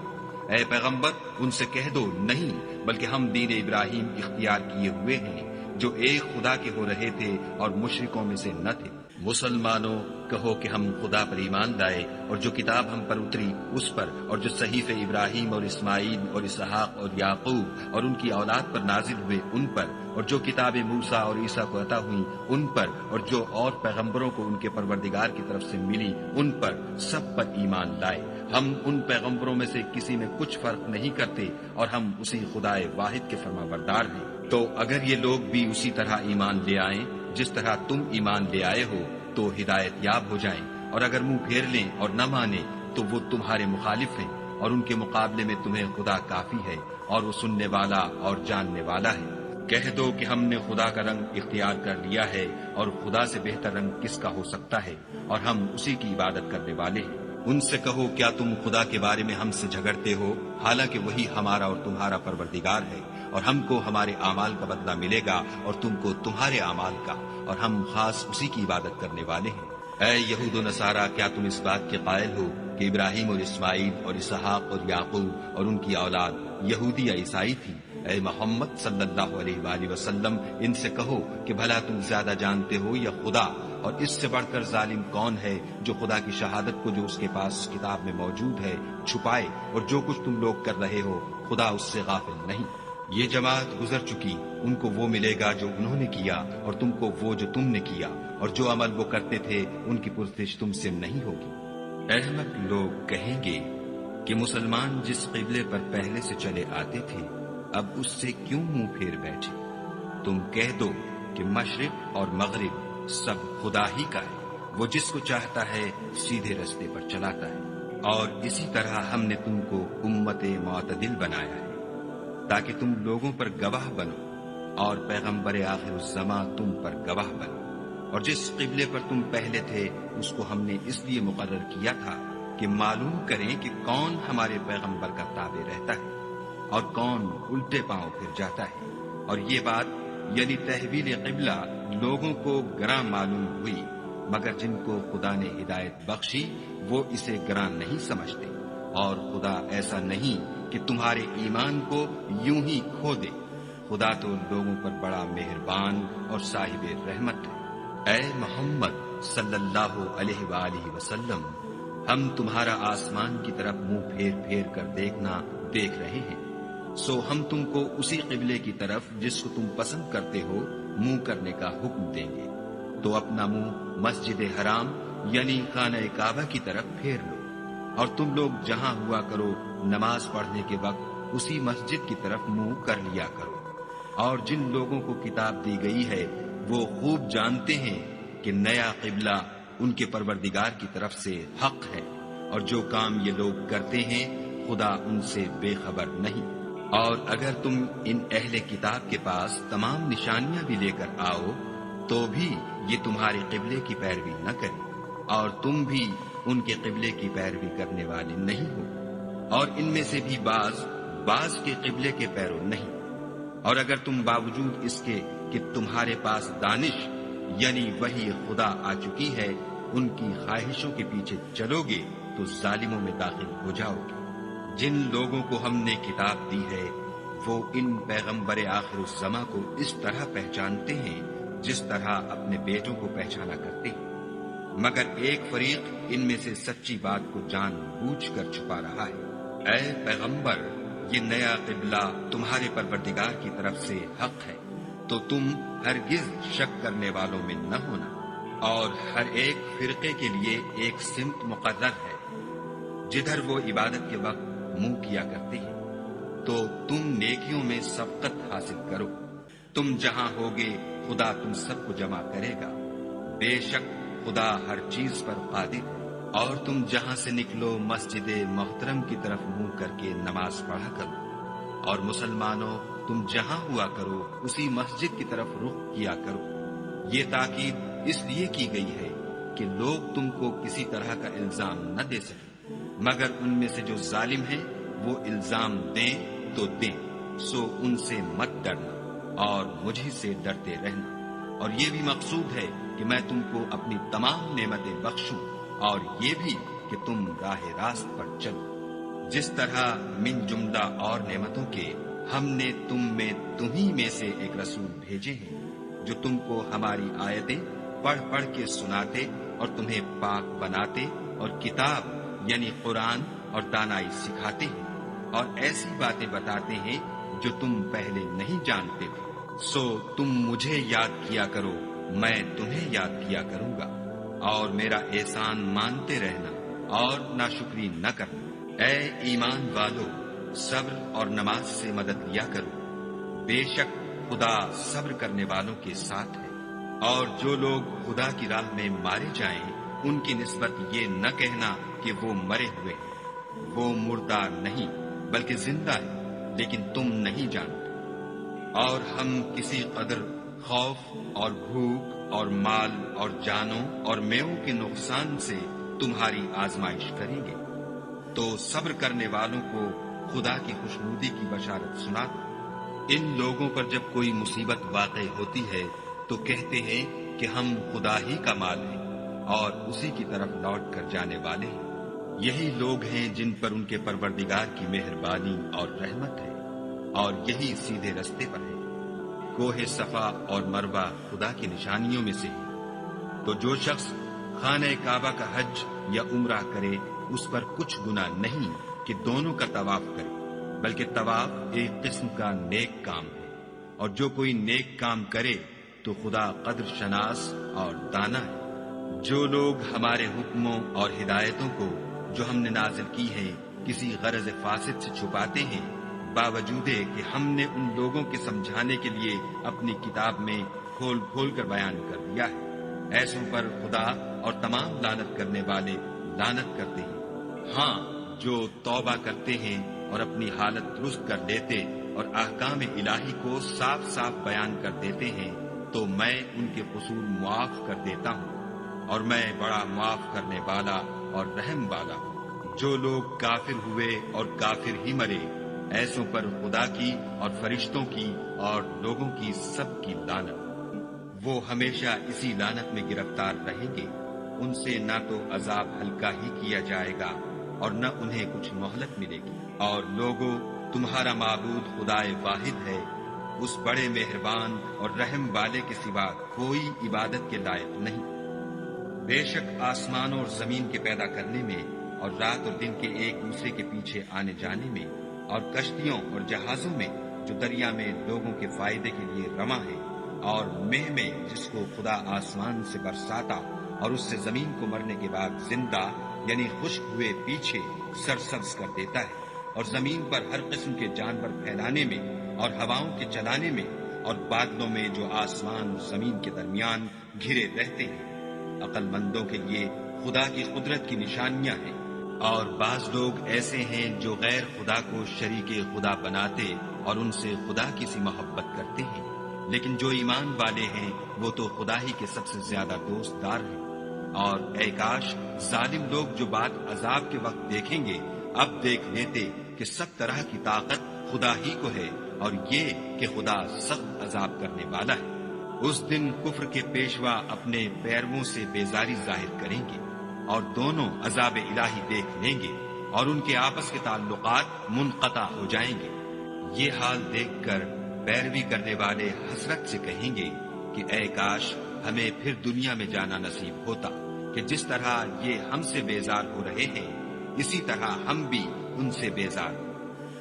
اے پیغمبر ان سے کہہ دو نہیں، بلکہ ہم دین ابراہیم اختیار کیے ہوئے ہیں جو ایک خدا کے ہو رہے تھے اور مشرکوں میں سے نہ تھے۔ مسلمانوں کہو کہ ہم خدا پر ایمان لائے اور جو کتاب ہم پر اتری اس پر، اور جو صحیفے ابراہیم اور اسماعیل اور اسحاق اور یعقوب اور ان کی اولاد پر نازل ہوئے ان پر، اور جو کتاب موسیٰ اور عیسیٰ کو عطا ہوئی ان پر، اور جو اور پیغمبروں کو ان کے پروردگار کی طرف سے ملی ان پر، سب پر ایمان لائے۔ ہم ان پیغمبروں میں سے کسی میں کچھ فرق نہیں کرتے اور ہم اسی خدائے واحد کے فرمانبردار ہیں۔ تو اگر یہ لوگ بھی اسی طرح ایمان لے آئیں جس طرح تم ایمان لے آئے ہو تو ہدایت یاب ہو جائیں، اور اگر منہ پھیر لیں اور نہ مانیں تو وہ تمہارے مخالف ہیں، اور ان کے مقابلے میں تمہیں خدا کافی ہے اور وہ سننے والا اور جاننے والا ہے۔ کہہ دو کہ ہم نے خدا کا رنگ اختیار کر لیا ہے، اور خدا سے بہتر رنگ کس کا ہو سکتا ہے، اور ہم اسی کی عبادت کرنے والے ہیں۔ ان سے کہو کیا تم خدا کے بارے میں ہم سے جھگڑتے ہو، حالانکہ وہی ہمارا اور تمہارا پروردگار ہے، اور ہم کو ہمارے اعمال کا بدلہ ملے گا اور تم کو تمہارے اعمال کا، اور ہم خاص اسی کی عبادت کرنے والے ہیں۔ اے یہود و نصارہ، کیا تم اس بات کے قائل ہو کہ ابراہیم اور اسماعیل اور اسحاق اور یعقوب اور ان کی اولاد یہودی یا عیسائی تھی؟ اے محمد صلی اللہ علیہ وآلہ وسلم، ان سے کہو کہ بھلا تم زیادہ جانتے ہو یا خدا، اور اس سے بڑھ کر ظالم کون ہے جو خدا کی شہادت کو جو اس کے پاس کتاب میں موجود ہے چھپائے، اور جو کچھ تم لوگ کر رہے ہو خدا اس سے غافل نہیں۔ یہ جماعت گزر چکی، ان کو وہ ملے گا جو انہوں نے کیا، اور تم کو وہ جو تم نے کیا، اور جو عمل وہ کرتے تھے ان کی پرسش تم سے نہیں ہوگی۔ احمق لوگ کہیں گے کہ مسلمان جس قبلے پر پہلے سے چلے آتے تھے اب اس سے کیوں منہ پھیر بیٹھے؟ تم کہہ دو کہ مشرق اور مغرب سب خدا ہی کا ہے، وہ جس کو چاہتا ہے سیدھے رستے پر چلاتا ہے، اور اسی طرح ہم نے تم کو امت معتدل بنایا ہے تاکہ تم لوگوں پر گواہ بنو، اور پیغمبر آخر الزماں تم پر گواہ بنو۔ اور جس قبلے پر تم پہلے تھے اس کو ہم نے اس لیے مقرر کیا تھا کہ معلوم کریں کہ کون ہمارے پیغمبر کا تابع رہتا ہے اور کون الٹے پاؤں پھر جاتا ہے۔ اور یہ بات یعنی تحویل قبلہ لوگوں کو گراں معلوم ہوئی، مگر جن کو خدا نے ہدایت بخشی وہ اسے گراں نہیں سمجھتے، اور خدا ایسا نہیں کہ تمہارے ایمان کو یوں ہی کھو دے، خدا تو لوگوں پر بڑا مہربان اور صاحب رحمت ہے۔ اے محمد صلی اللہ علیہ وآلہ وسلم، ہم تمہارا آسمان کی طرف منہ پھیر پھیر کر دیکھنا دیکھ رہے ہیں، سو ہم تم کو اسی قبلے کی طرف جس کو تم پسند کرتے ہو منہ کرنے کا حکم دیں گے، تو اپنا منہ مسجد حرام یعنی خانہ کعبہ کی طرف پھیر لو، اور تم لوگ جہاں ہوا کرو نماز پڑھنے کے وقت اسی مسجد کی طرف منہ کر لیا کرو۔ اور جن لوگوں کو کتاب دی گئی ہے وہ خوب جانتے ہیں کہ نیا قبلہ ان کے پروردگار کی طرف سے حق ہے، اور جو کام یہ لوگ کرتے ہیں خدا ان سے بے خبر نہیں۔ اور اگر تم ان اہل کتاب کے پاس تمام نشانیاں بھی لے کر آؤ تو بھی یہ تمہارے قبلے کی پیروی نہ کرے، اور تم بھی ان کے قبلے کی پیروی کرنے والے نہیں ہو، اور ان میں سے بھی بعض کے قبلے کے پیرو نہیں۔ اور اگر تم باوجود اس کے کہ تمہارے پاس دانش یعنی وہی خدا آ چکی ہے ان کی خواہشوں کے پیچھے چلو گے تو ظالموں میں داخل ہو جاؤ گے۔ جن لوگوں کو ہم نے کتاب دی ہے وہ ان پیغمبر آخر الزماں کو اس طرح پہچانتے ہیں جس طرح اپنے بیٹوں کو پہچانا کرتے ہیں، مگر ایک فریق ان میں سے سچی بات کو جان بوجھ کر چھپا رہا ہے۔ اے پیغمبر، یہ نیا قبلہ تمہارے پروردگار کی طرف سے حق ہے، تو تم ہرگز شک کرنے والوں میں نہ ہونا، اور ہر ایک فرقے کے لیے ایک سمت مقرر ہے جدھر وہ عبادت کے وقت منہ کیا کرتے ہیں، تو تم نیکیوں میں سبقت حاصل کرو۔ تم جہاں ہوگے خدا تم سب کو جمع کرے گا، بے شک خدا ہر چیز پر قادر ہے۔ اور تم جہاں سے نکلو مسجد محترم کی طرف منہ کر کے نماز پڑھا کرو، اور مسلمانوں تم جہاں ہوا کرو اسی مسجد کی طرف رخ کیا کرو۔ یہ تاکید اس لیے کی گئی ہے کہ لوگ تم کو کسی طرح کا الزام نہ دے سکیں، مگر ان میں سے جو ظالم ہیں وہ الزام دیں تو دیں، سو ان سے مت ڈرنا اور مجھ سے ڈرتے رہنا۔ اور یہ بھی مقصود ہے کہ میں تم کو اپنی تمام نعمتیں بخشوں، اور یہ بھی کہ تم راہ راست پر چلو، جس طرح من جملہ اور نعمتوں کے ہم نے تمہیں میں سے ایک رسول بھیجے ہیں جو تم کو ہماری آیتیں پڑھ پڑھ کے سناتے اور تمہیں پاک بناتے اور کتاب یعنی قرآن اور دانائی سکھاتے ہیں، اور ایسی باتیں بتاتے ہیں جو تم پہلے نہیں جانتے تھے۔ سو تم مجھے یاد کیا کرو، میں تمہیں یاد کیا کروں گا، اور میرا احسان مانتے رہنا، اور ناشکری نہ کرنا۔ اے ایمان والو، صبر اور نماز سے مدد لیا کرو، بے شک خدا صبر کرنے والوں کے ساتھ ہے۔ اور جو لوگ خدا کی راہ میں مارے جائیں ان کی نسبت یہ نہ کہنا کہ وہ مرے ہوئے ہیں، وہ مردہ نہیں بلکہ زندہ ہے، لیکن تم نہیں جانتے۔ اور ہم کسی قدر خوف اور بھوک اور مال اور جانوں اور میووں کے نقصان سے تمہاری آزمائش کریں گے، تو صبر کرنے والوں کو خدا کی خوشنودی کی بشارت سنا دو۔ ان لوگوں پر جب کوئی مصیبت واقع ہوتی ہے تو کہتے ہیں کہ ہم خدا ہی کا مال ہیں اور اسی کی طرف لوٹ کر جانے والے ہیں۔ یہی لوگ ہیں جن پر ان کے پروردگار کی مہربانی اور رحمت ہے، اور یہی سیدھے رستے پر ہے۔ کوہ صفا اور مروہ خدا کی نشانیوں میں سے ہے، تو جو شخص خانہ کعبہ کا حج یا عمرہ کرے اس پر کچھ گناہ نہیں کہ دونوں کا طواف کرے، بلکہ طواف ایک قسم کا نیک کام ہے، اور جو کوئی نیک کام کرے تو خدا قدر شناس اور دانا ہے۔ جو لوگ ہمارے حکموں اور ہدایتوں کو جو ہم نے نازل کی ہیں کسی غرض فاسد سے چھپاتے ہیں، باوجود کہ ہم نے ان لوگوں کے سمجھانے کے لیے اپنی کتاب میں کھول کھول کر بیان کر دیا ہے، ایسوں پر خدا اور تمام لعنت کرنے والے لعنت کرتے ہیں۔ ہاں، جو توبہ کرتے ہیں اور اپنی حالت درست کر لیتے اور احکام الہی کو صاف صاف بیان کر دیتے ہیں تو میں ان کے قصور معاف کر دیتا ہوں، اور میں بڑا معاف کرنے والا اور رحم والا ہوں۔ جو لوگ کافر ہوئے اور کافر ہی مرے، ایسوں پر خدا کی اور فرشتوں کی اور لوگوں کی سب کی لعنت۔ وہ ہمیشہ اسی لعنت میں گرفتار رہیں گے، ان سے نہ تو عذاب ہلکا ہی کیا جائے گا اور نہ انہیں کچھ مہلت ملے گی۔ اور لوگوں، تمہارا معبود خدائے واحد ہے، اس بڑے مہربان اور رحم والے کے سوا کوئی عبادت کے لائق نہیں۔ بے شک آسمانوں اور زمین کے پیدا کرنے میں اور رات اور دن کے ایک دوسرے کے پیچھے آنے جانے میں اور کشتیوں اور جہازوں میں جو دریا میں لوگوں کے فائدے کے لیے رواں ہے، اور مہ میں جس کو خدا آسمان سے برساتا اور اس سے زمین کو مرنے کے بعد زندہ یعنی خشک ہوئے پیچھے سرسبز کر دیتا ہے، اور زمین پر ہر قسم کے جانور پھیلانے میں اور ہواؤں کے چلانے میں اور بادلوں میں جو آسمان اور زمین کے درمیان گھرے رہتے ہیں۔ عقل مندوں کے لیے خدا کی قدرت کی نشانیاں ہیں۔ اور بعض لوگ ایسے ہیں جو غیر خدا کو شریک خدا بناتے اور ان سے خدا کی سی محبت کرتے ہیں، لیکن جو ایمان والے ہیں وہ تو خدا ہی کے سب سے زیادہ دوست دار ہیں۔ اور اے کاش ظالم لوگ جو بات عذاب کے وقت دیکھیں گے اب دیکھ لیتے کہ سب طرح کی طاقت خدا ہی کو ہے، اور یہ کہ خدا سخت عذاب کرنے والا ہے۔ اس دن کفر کے پیشوا اپنے پیرووں سے بیزاری ظاہر کریں گے، اور دونوں عذاب الہی دیکھ لیں گے، اور ان کے آپس کے تعلقات منقطع ہو جائیں گے۔ یہ حال دیکھ کر پیروی کرنے والے حسرت سے کہیں گے کہ اے کاش ہمیں پھر دنیا میں جانا نصیب ہوتا، کہ جس طرح یہ ہم سے بیزار ہو رہے ہیں اسی طرح ہم بھی ان سے بیزار ہوں۔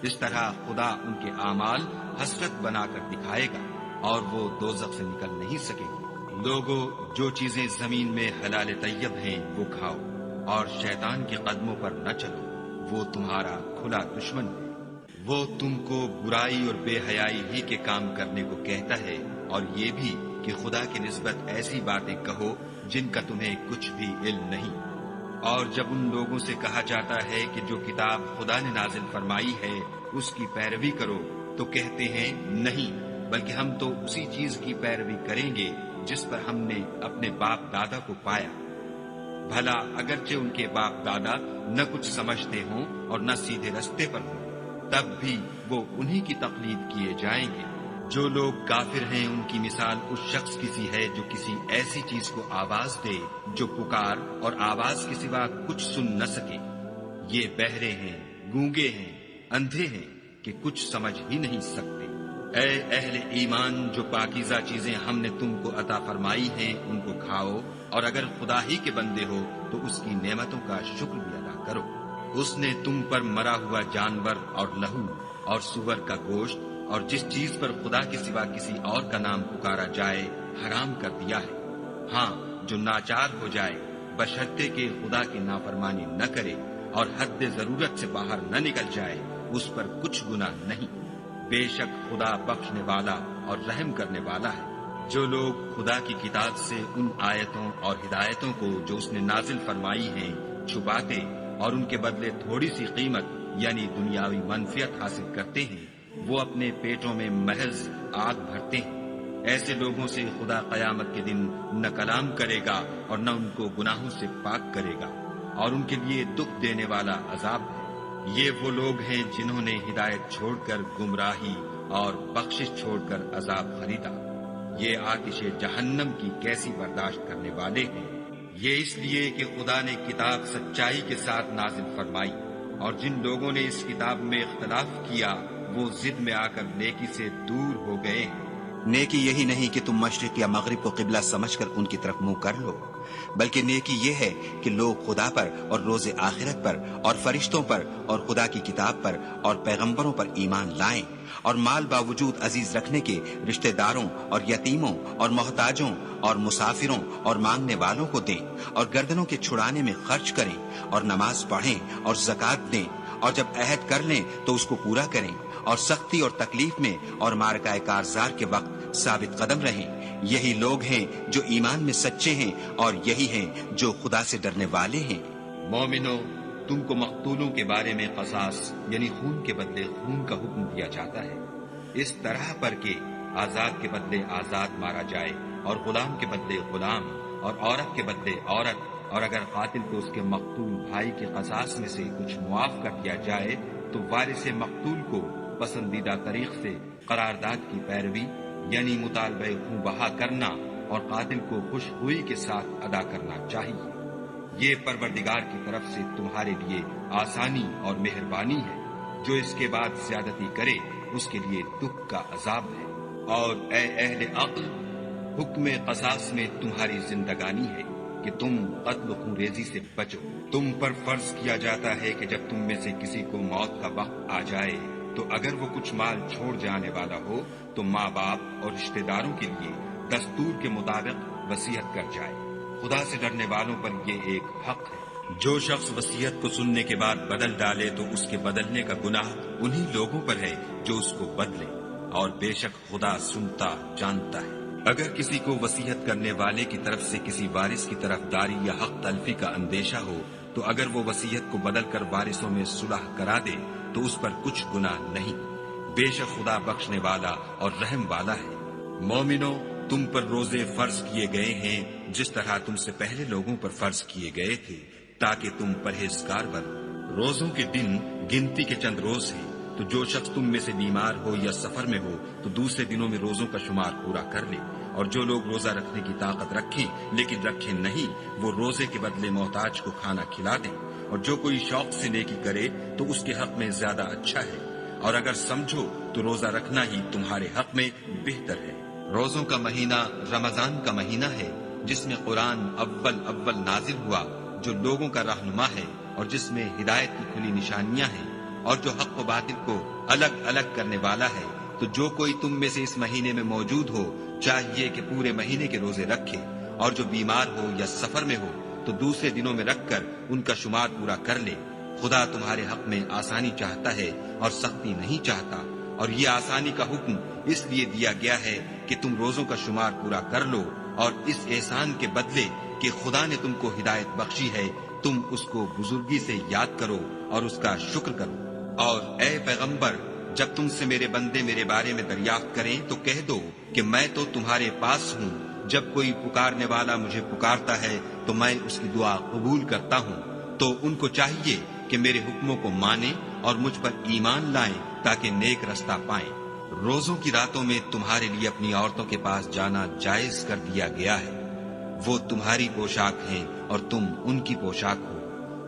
اس طرح خدا ان کے اعمال حسرت بنا کر دکھائے گا، اور وہ دوزخ سے نکل نہیں سکیں گے۔ لوگوں، جو چیزیں زمین میں حلال طیب ہیں وہ کھاؤ، اور شیطان کے قدموں پر نہ چلو، وہ تمہارا کھلا دشمن ہے۔ وہ تم کو برائی اور بے حیائی ہی کے کام کرنے کو کہتا ہے، اور یہ بھی کہ خدا کی نسبت ایسی باتیں کہو جن کا تمہیں کچھ بھی علم نہیں۔ اور جب ان لوگوں سے کہا جاتا ہے کہ جو کتاب خدا نے نازل فرمائی ہے اس کی پیروی کرو، تو کہتے ہیں نہیں، بلکہ ہم تو اسی چیز کی پیروی کریں گے جس پر ہم نے اپنے باپ دادا کو پایا۔ بھلا اگرچہ ان کے باپ دادا نہ کچھ سمجھتے ہوں اور نہ سیدھے رستے پر ہوں، تب بھی وہ انہی کی تقلید کیے جائیں گے۔ جو لوگ کافر ہیں ان کی مثال اس شخص کی سی ہے جو کسی ایسی چیز کو آواز دے جو پکار اور آواز کے سوا کچھ سن نہ سکے۔ یہ بہرے ہیں، گونگے ہیں، اندھے ہیں کہ کچھ سمجھ ہی نہیں سکتے۔ اے اہل ایمان، جو پاکیزہ چیزیں ہم نے تم کو عطا فرمائی ہیں ان کو کھاؤ، اور اگر خدا ہی کے بندے ہو تو اس کی نعمتوں کا شکر بھی ادا کرو۔ اس نے تم پر مرا ہوا جانور اور لہو اور سور کا گوشت اور جس چیز پر خدا کے سوا کسی اور کا نام پکارا جائے حرام کر دیا ہے۔ ہاں، جو ناچار ہو جائے بشرطے کہ خدا کی نافرمانی نہ کرے اور حد ضرورت سے باہر نہ نکل جائے، اس پر کچھ گناہ نہیں۔ بے شک خدا بخشنے والا اور رحم کرنے والا ہے۔ جو لوگ خدا کی کتاب سے ان آیتوں اور ہدایتوں کو جو اس نے نازل فرمائی ہیں چھپاتے اور ان کے بدلے تھوڑی سی قیمت یعنی دنیاوی منفعت حاصل کرتے ہیں، وہ اپنے پیٹوں میں محض آگ بھرتے ہیں۔ ایسے لوگوں سے خدا قیامت کے دن نہ کلام کرے گا اور نہ ان کو گناہوں سے پاک کرے گا، اور ان کے لیے دکھ دینے والا عذاب ہے۔ یہ وہ لوگ ہیں جنہوں نے ہدایت چھوڑ کر گمراہی اور بخشش چھوڑ کر عذاب خریدا۔ یہ آتش جہنم کی کیسی برداشت کرنے والے ہیں۔ یہ اس لیے کہ خدا نے کتاب سچائی کے ساتھ نازل فرمائی، اور جن لوگوں نے اس کتاب میں اختلاف کیا وہ ضد میں آ کر نیکی سے دور ہو گئے ہیں۔ نیکی یہی نہیں کہ تم مشرق یا مغرب کو قبلہ سمجھ کر ان کی طرف منہ کر لو، بلکہ نیکی یہ ہے کہ لوگ خدا پر اور روز آخرت پر اور فرشتوں پر اور خدا کی کتاب پر اور پیغمبروں پر ایمان لائیں، اور مال باوجود عزیز رکھنے کے رشتہ داروں اور یتیموں اور محتاجوں اور مسافروں اور مانگنے والوں کو دیں، اور گردنوں کے چھڑانے میں خرچ کریں، اور نماز پڑھیں اور زکوٰۃ دیں، اور جب عہد کر لیں تو اس کو پورا کریں، اور سختی اور تکلیف میں اور مارکہ کارزار کے وقت ثابت قدم رہیں۔ یہی لوگ ہیں جو ایمان میں سچے ہیں، اور یہی ہیں جو خدا سے ڈرنے والے ہیں۔ مومنو، تم کو مقتولوں کے بارے میں قصاص یعنی خون کے بدلے خون کا حکم دیا جاتا ہے، اس طرح پر کہ آزاد کے بدلے آزاد مارا جائے، اور غلام کے بدلے غلام، اور عورت کے بدلے عورت، اور اگر قاتل کو اس کے مقتول بھائی کے قصاص میں سے کچھ معاف کر دیا جائے تو وارث مقتول کو پسندیدہ طریق سے قرارداد کی پیروی یعنی مطالبہ خوں بہا کرنا اور قاتل کو خوش ہوئی کے ساتھ ادا کرنا چاہیے۔ یہ پروردگار کی طرف سے تمہارے لیے آسانی اور مہربانی ہے۔ جو اس کے بعد زیادتی کرے اس کے لیے دکھ کا عذاب ہے۔ اور اے اہل عقل، حکم قصاص میں تمہاری زندگانی ہے کہ تم قتل و خون ریزی سے بچو۔ تم پر فرض کیا جاتا ہے کہ جب تم میں سے کسی کو موت کا وقت آ جائے تو اگر وہ کچھ مال چھوڑ جانے والا ہو تو ماں باپ اور رشتہ داروں کے لیے دستور کے مطابق وصیت کر جائے۔ خدا سے ڈرنے والوں پر یہ ایک حق ہے۔ جو شخص وصیت کو سننے کے بعد بدل ڈالے تو اس کے بدلنے کا گناہ انہی لوگوں پر ہے جو اس کو بدلے، اور بے شک خدا سنتا جانتا ہے۔ اگر کسی کو وصیت کرنے والے کی طرف سے کسی وارث کی طرف داری یا حق تلفی کا اندیشہ ہو تو اگر وہ وصیت کو بدل کر وارثوں میں صلح کرا دے تو اس پر کچھ گناہ نہیں۔ بے شک خدا بخشنے والا اور رحم والا ہے۔ مومنو، تم پر روزے فرض کیے گئے ہیں جس طرح تم سے پہلے لوگوں پر فرض کیے گئے تھے تاکہ تم پرہیزگار بنو۔ روزوں کے دن گنتی کے چند روز ہیں، تو جو شخص تم میں سے بیمار ہو یا سفر میں ہو تو دوسرے دنوں میں روزوں کا شمار پورا کر لے، اور جو لوگ روزہ رکھنے کی طاقت رکھیں لیکن رکھیں نہیں وہ روزے کے بدلے محتاج کو کھانا کھلا دیں، اور جو کوئی شوق سے نیکی کرے تو اس کے حق میں زیادہ اچھا ہے، اور اگر سمجھو تو روزہ رکھنا ہی تمہارے حق میں بہتر ہے۔ روزوں کا مہینہ رمضان کا مہینہ ہے جس میں قرآن اول نازل ہوا، جو لوگوں کا رہنما ہے اور جس میں ہدایت کی کھلی نشانیاں ہیں، اور جو حق و باطل کو الگ الگ کرنے والا ہے۔ تو جو کوئی تم میں سے اس مہینے میں موجود ہو چاہیے کہ پورے مہینے کے روزے رکھے، اور جو بیمار ہو یا سفر میں ہو تو دوسرے دنوں میں رکھ کر ان کا شمار پورا کر لے۔ خدا تمہارے حق میں آسانی چاہتا ہے اور سختی نہیں چاہتا، اور یہ آسانی کا حکم اس لیے دیا گیا ہے کہ تم روزوں کا شمار پورا کر لو، اور اس احسان کے بدلے کہ خدا نے تم کو ہدایت بخشی ہے تم اس کو بزرگی سے یاد کرو اور اس کا شکر کرو۔ اور اے پیغمبر، جب تم سے میرے بندے میرے بارے میں دریافت کریں تو کہہ دو کہ میں تو تمہارے پاس ہوں، جب کوئی پکارنے والا مجھے پکارتا ہے تو میں اس کی دعا قبول کرتا ہوں۔ تو ان کو چاہیے کہ میرے حکموں کو مانیں اور مجھ پر ایمان لائیں تاکہ نیک رستہ پائیں۔ روزوں کی راتوں میں تمہارے لیے اپنی عورتوں کے پاس جانا جائز کر دیا گیا ہے، وہ تمہاری پوشاک ہیں اور تم ان کی پوشاک ہو۔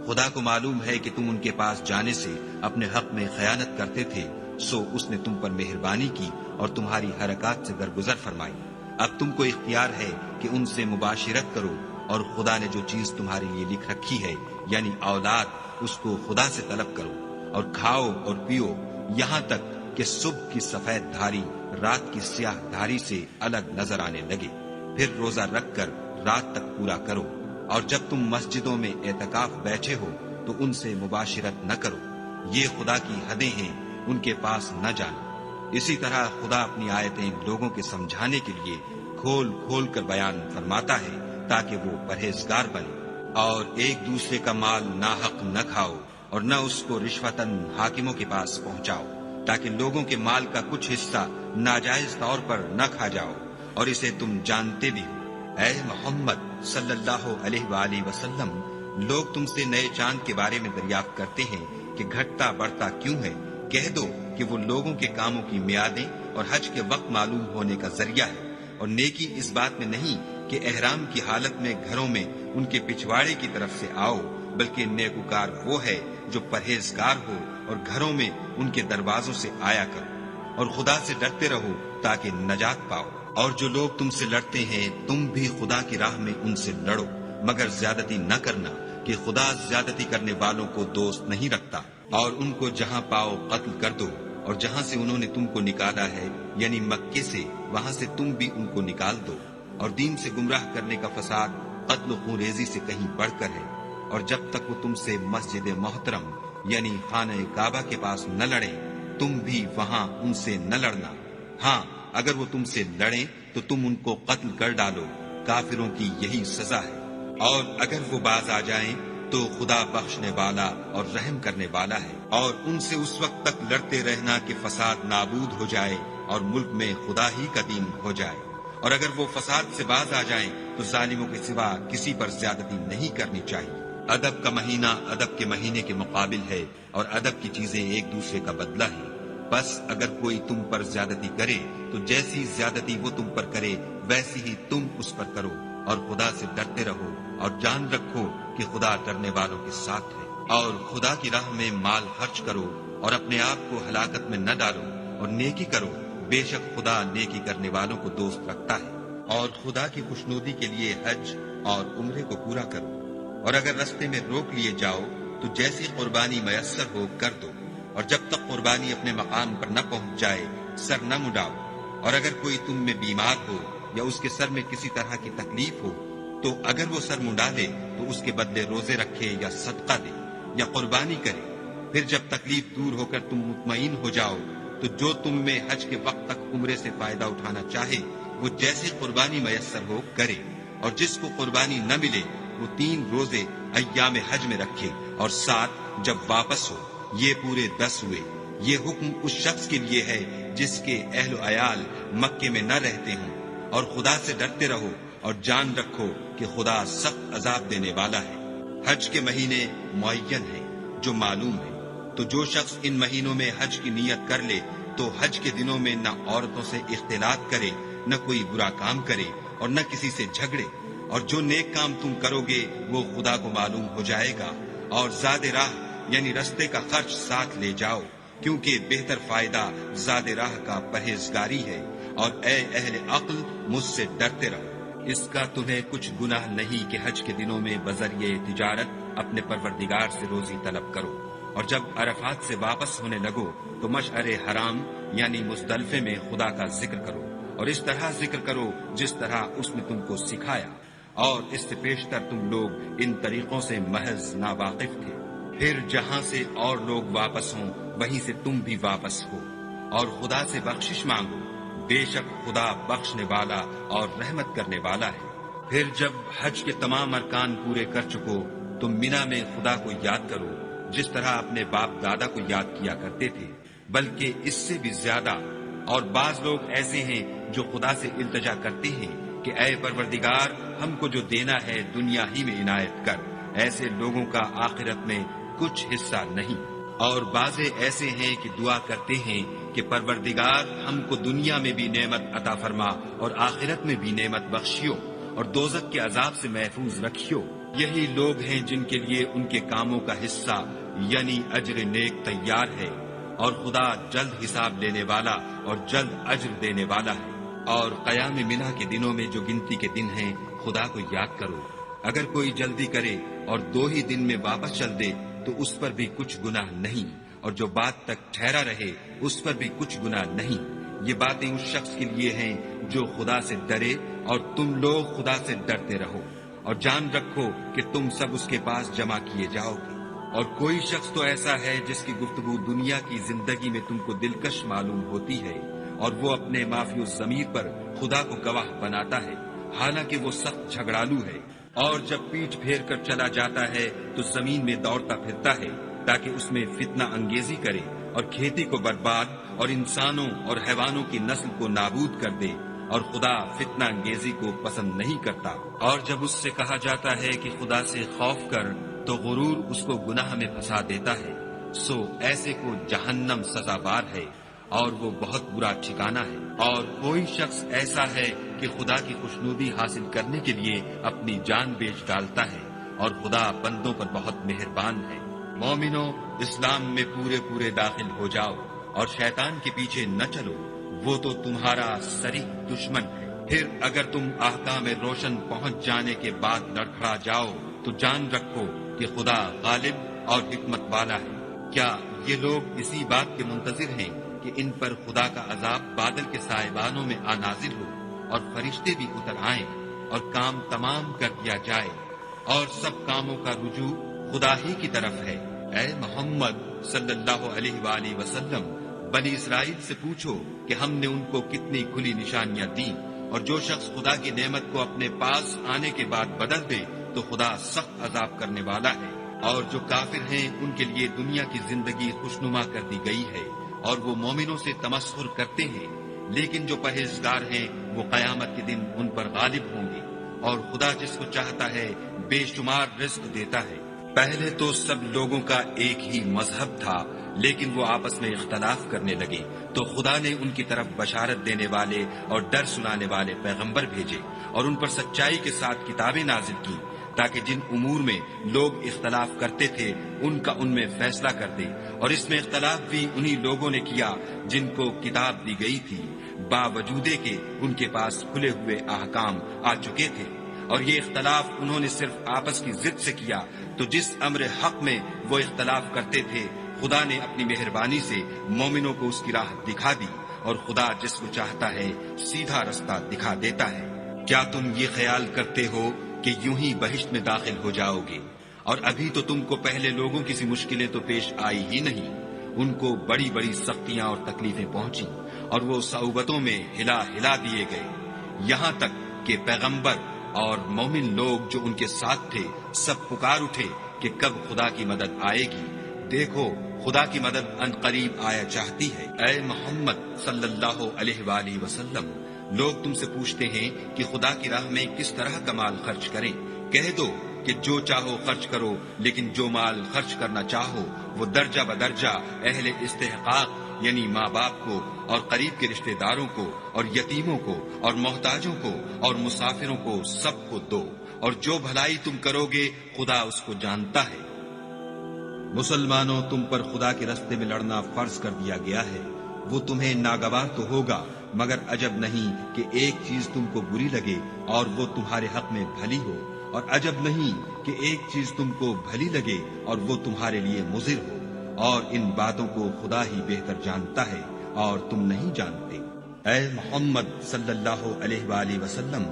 خدا کو معلوم ہے کہ تم ان کے پاس جانے سے اپنے حق میں خیانت کرتے تھے، سو اس نے تم پر مہربانی کی اور تمہاری حرکات سے درگزر فرمائی۔ اب تم کو اختیار ہے کہ ان سے مباشرت کرو، اور خدا نے جو چیز تمہارے لیے لکھ رکھی ہے یعنی اولاد، اس کو خدا سے طلب کرو، اور کھاؤ اور پیو یہاں تک کہ صبح کی سفید دھاری رات کی سیاہ دھاری سے الگ نظر آنے لگے، پھر روزہ رکھ کر رات تک پورا کرو۔ اور جب تم مسجدوں میں اعتکاف بیٹھے ہو تو ان سے مباشرت نہ کرو، یہ خدا کی حدیں ہیں، ان کے پاس نہ جانا۔ اسی طرح خدا اپنی آیتیں لوگوں کے سمجھانے کے لیے کھول کھول کر بیان فرماتا ہے تاکہ وہ پرہیزگار بنے۔ اور ایک دوسرے کا مال ناحق نہ کھاؤ اور نہ اس کو رشوتاً حاکموں کے پاس پہنچاؤ، تاکہ لوگوں کے مال کا کچھ حصہ ناجائز طور پر نہ کھا جاؤ، اور اسے تم جانتے بھی ہو۔ اے محمد صلی اللہ علیہ وآلہ وسلم، لوگ تم سے نئے چاند کے بارے میں دریافت کرتے ہیں کہ گھٹتا بڑھتا کیوں ہے؟ کہہ دو کہ وہ لوگوں کے کاموں کی میعادیں اور حج کے وقت معلوم ہونے کا ذریعہ ہے، اور نیکی اس بات میں نہیں کہ احرام کی حالت میں گھروں میں ان کے پچھواڑے کی طرف سے آؤ، بلکہ نیکوکار وہ ہے جو پرہیزگار ہو اور گھروں میں ان کے دروازوں سے آیا کرو، اور خدا سے ڈرتے رہو تاکہ نجات پاؤ۔ اور جو لوگ تم سے لڑتے ہیں تم بھی خدا کی راہ میں ان سے لڑو، مگر زیادتی نہ کرنا، کہ خدا زیادتی کرنے والوں کو دوست نہیں رکھتا۔ اور ان کو جہاں پاؤ قتل کر دو، اور جہاں سے انہوں نے تم کو نکالا ہے یعنی مکے سے، وہاں سے تم بھی ان کو نکال دو۔ اور دین سے گمراہ کرنے کا فساد قتل و خون ریزی سے کہیں بڑھ کر ہے۔ اور جب تک وہ تم سے مسجد محترم یعنی خانہ کعبہ کے پاس نہ لڑیں، تم بھی وہاں ان سے نہ لڑنا۔ ہاں، اگر وہ تم سے لڑیں تو تم ان کو قتل کر ڈالو، کافروں کی یہی سزا ہے۔ اور اگر وہ باز آ جائیں تو خدا بخشنے والا اور رحم کرنے والا ہے، اور ان سے اس وقت تک لڑتے رہنا کہ فساد نابود ہو جائے اور ملک میں خدا ہی کا دین ہو جائے۔ اور اگر وہ فساد سے باز آ جائیں تو ظالموں کے سوا کسی پر زیادتی نہیں کرنی چاہیے۔ ادب کا مہینہ ادب کے مہینے کے مقابل ہے، اور ادب کی چیزیں ایک دوسرے کا بدلہ ہے۔ بس اگر کوئی تم پر زیادتی کرے تو جیسی زیادتی وہ تم پر کرے ویسی ہی تم اس پر کرو، اور خدا سے ڈرتے رہو اور جان رکھو کہ خدا ڈرنے والوں کے ساتھ ہے۔ اور خدا کی راہ میں مال خرچ کرو اور اپنے آپ کو ہلاکت میں نہ ڈالو، اور نیکی کرو، بے شک خدا نیکی کرنے والوں کو دوست رکھتا ہے۔ اور خدا کی خوشنودی کے لیے حج اور عمرے کو پورا کرو، اور اگر رستے میں روک لیے جاؤ تو جیسی قربانی میسر ہو کر دو، اور جب تک قربانی اپنے مقام پر نہ پہنچ جائے سر نہ مڈاؤ۔ اور اگر کوئی تم میں بیمار ہو یا اس کے سر میں کسی طرح کی تکلیف ہو تو اگر وہ سر منڈا دے تو اس کے بدلے روزے رکھے یا صدقہ دے یا قربانی کرے۔ پھر جب تکلیف دور ہو کر تم مطمئن ہو جاؤ تو جو تم میں حج کے وقت تک عمرے سے فائدہ اٹھانا چاہے وہ جیسی قربانی میسر ہو کرے، اور جس کو قربانی نہ ملے وہ 3 روزے ایام حج میں رکھے، اور 7 جب واپس ہو، یہ پورے 10 ہوئے۔ یہ حکم اس شخص کے لیے ہے جس کے اہل و عیال مکے میں نہ رہتے ہوں۔ اور خدا سے ڈرتے رہو اور جان رکھو کہ خدا سخت عذاب دینے والا ہے۔ حج کے مہینے معین ہیں جو معلوم ہے، تو جو شخص ان مہینوں میں حج کی نیت کر لے تو حج کے دنوں میں نہ عورتوں سے اختلاط کرے، نہ کوئی برا کام کرے، اور نہ کسی سے جھگڑے۔ اور جو نیک کام تم کرو گے وہ خدا کو معلوم ہو جائے گا۔ اور زاد راہ یعنی رستے کا خرچ ساتھ لے جاؤ، کیونکہ بہتر فائدہ زاد راہ کا پرہیزگاری ہے۔ اور اے اہل عقل، مجھ سے ڈرتے رہو۔ اس کا تمہیں کچھ گناہ نہیں کہ حج کے دنوں میں بذریعہ تجارت اپنے پروردگار سے روزی طلب کرو، اور جب عرفات سے واپس ہونے لگو تو مشعر حرام یعنی مزدلفے میں خدا کا ذکر کرو، اور اس طرح ذکر کرو جس طرح اس نے تم کو سکھایا، اور اس سے پیشتر تم لوگ ان طریقوں سے محض ناواقف تھے۔ پھر جہاں سے اور لوگ واپس ہوں وہیں سے تم بھی واپس ہو، اور خدا سے بخشش مانگو، بے شک خدا بخشنے والا اور رحمت کرنے والا ہے۔ پھر جب حج کے تمام ارکان پورے کر چکو تو مینا میں خدا کو یاد کرو جس طرح اپنے باپ دادا کو یاد کیا کرتے تھے، بلکہ اس سے بھی زیادہ۔ اور بعض لوگ ایسے ہیں جو خدا سے التجا کرتے ہیں کہ اے پروردگار، ہم کو جو دینا ہے دنیا ہی میں عنایت کر۔ ایسے لوگوں کا آخرت میں کچھ حصہ نہیں۔ اور بعض ایسے ہیں کہ دعا کرتے ہیں کہ پروردگار ہم کو دنیا میں بھی نعمت عطا فرما اور آخرت میں بھی نعمت بخشیو اور دوزخ کے عذاب سے محفوظ رکھیو۔ یہی لوگ ہیں جن کے لیے ان کے کاموں کا حصہ یعنی اجر نیک تیار ہے، اور خدا جلد حساب لینے والا اور جلد اجر دینے والا ہے۔ اور قیام منہ کے دنوں میں جو گنتی کے دن ہیں خدا کو یاد کرو۔ اگر کوئی جلدی کرے اور 2 ہی دن میں واپس چل دے تو اس پر بھی کچھ گناہ نہیں، اور جو بات تک ٹھہرا رہے اس پر بھی کچھ گناہ نہیں۔ یہ باتیں اس شخص کے لیے ہیں جو خدا سے ڈرے، اور تم لوگ خدا سے ڈرتے رہو۔ اور جان رکھو کہ تم سب اس کے پاس جمع کیے جاؤ گے۔ اور کوئی شخص تو ایسا ہے جس کی گفتگو دنیا کی زندگی میں تم کو دلکش معلوم ہوتی ہے، اور وہ اپنے معافی الضمیر پر خدا کو گواہ بناتا ہے، حالانکہ وہ سخت جھگڑالو ہے، اور جب پیٹھ پھیر کر چلا جاتا ہے تو زمین میں دوڑتا پھرتا ہے تاکہ اس میں فتنہ انگیزی کرے اور کھیتی کو برباد اور انسانوں اور حیوانوں کی نسل کو نابود کر دے، اور خدا فتنہ انگیزی کو پسند نہیں کرتا۔ اور جب اس سے کہا جاتا ہے کہ خدا سے خوف کر تو غرور اس کو گناہ میں پھنسا دیتا ہے، سو ایسے کو جہنم سزاوار ہے اور وہ بہت برا ٹھکانہ ہے۔ اور کوئی شخص ایسا ہے کہ خدا کی خوشنودی حاصل کرنے کے لیے اپنی جان بیچ ڈالتا ہے، اور خدا بندوں پر بہت مہربان ہے۔ مومنو، اسلام میں پورے داخل ہو جاؤ اور شیطان کے پیچھے نہ چلو، وہ تو تمہارا صریح دشمن ہے۔ پھر اگر تم احکام روشن پہنچ جانے کے بعد لڑکھڑا جاؤ تو جان رکھو کہ خدا غالب اور حکمت والا ہے۔ کیا یہ لوگ اسی بات کے منتظر ہیں کہ ان پر خدا کا عذاب بادل کے سائبانوں میں نازل ہو اور فرشتے بھی اتر آئیں اور کام تمام کر دیا جائے اور سب کاموں کا رجوع خدا ہی کی طرف ہے؟ اے محمد صلی اللہ علیہ وآلہ وسلم، بنی اسرائیل سے پوچھو کہ ہم نے ان کو کتنی کھلی نشانیاں دیں، اور جو شخص خدا کی نعمت کو اپنے پاس آنے کے بعد بدل دے تو خدا سخت عذاب کرنے والا ہے۔ اور جو کافر ہیں ان کے لیے دنیا کی زندگی خوشنما کر دی گئی ہے، اور وہ مومنوں سے تمسخر کرتے ہیں، لیکن جو پرہیزگار ہیں وہ قیامت کے دن ان پر غالب ہوں گے، اور خدا جس کو چاہتا ہے بے شمار رزق دیتا ہے۔ پہلے تو سب لوگوں کا ایک ہی مذہب تھا، لیکن وہ آپس میں اختلاف کرنے لگے تو خدا نے ان کی طرف بشارت دینے والے اور ڈر سنانے والے پیغمبر بھیجے، اور ان پر سچائی کے ساتھ کتابیں نازل کی، تاکہ جن امور میں لوگ اختلاف کرتے تھے ان کا ان میں فیصلہ کر دے۔ اور اس میں اختلاف بھی انہی لوگوں نے کیا جن کو کتاب دی گئی تھی، باوجود کہ ان کے پاس کھلے ہوئے احکام آ چکے تھے، اور یہ اختلاف انہوں نے صرف آپس کی ضد سے کیا۔ تو جس امر حق میں وہ اختلاف کرتے تھے خدا نے اپنی مہربانی سے مومنوں کو اس کی راہ دکھا دی، اور خدا جس کو چاہتا ہے سیدھا رستہ دکھا دیتا ہے۔ کیا تم یہ خیال کرتے ہو کہ یوں ہی بہشت میں داخل ہو جاؤ گے؟ اور ابھی تو تم کو پہلے لوگوں کی سی مشکلیں تو پیش آئی ہی نہیں، ان کو بڑی بڑی سختیاں اور تکلیفیں پہنچی، اور وہ صعوبتوں میں ہلا دیے گئے، یہاں تک کہ پیغمبر اور مومن لوگ جو ان کے ساتھ تھے سب پکار اٹھے کہ کب خدا کی مدد آئے گی۔ دیکھو، خدا کی مدد ان قریب آیا چاہتی ہے۔ اے محمد صلی اللہ علیہ وآلہ وسلم، لوگ تم سے پوچھتے ہیں کہ خدا کی راہ میں کس طرح کا مال خرچ کریں۔ کہہ دو کہ جو چاہو خرچ کرو، لیکن جو مال خرچ کرنا چاہو وہ درجہ بدرجہ اہل استحقاق یعنی ماں باپ کو اور قریب کے رشتہ داروں کو اور یتیموں کو اور محتاجوں کو اور مسافروں کو سب کو دو، اور جو بھلائی تم کرو گے خدا اس کو جانتا ہے۔ مسلمانوں، تم پر خدا کے راستے میں لڑنا فرض کر دیا گیا ہے، وہ تمہیں ناگوار تو ہوگا، مگر عجب نہیں کہ ایک چیز تم کو بری لگے اور وہ تمہارے حق میں بھلی ہو، اور عجب نہیں کہ ایک چیز تم کو بھلی لگے اور وہ تمہارے لیے مضر ہو، اور ان باتوں کو خدا ہی بہتر جانتا ہے اور تم نہیں جانتے۔ اے محمد صلی اللہ علیہ وآلہ وسلم،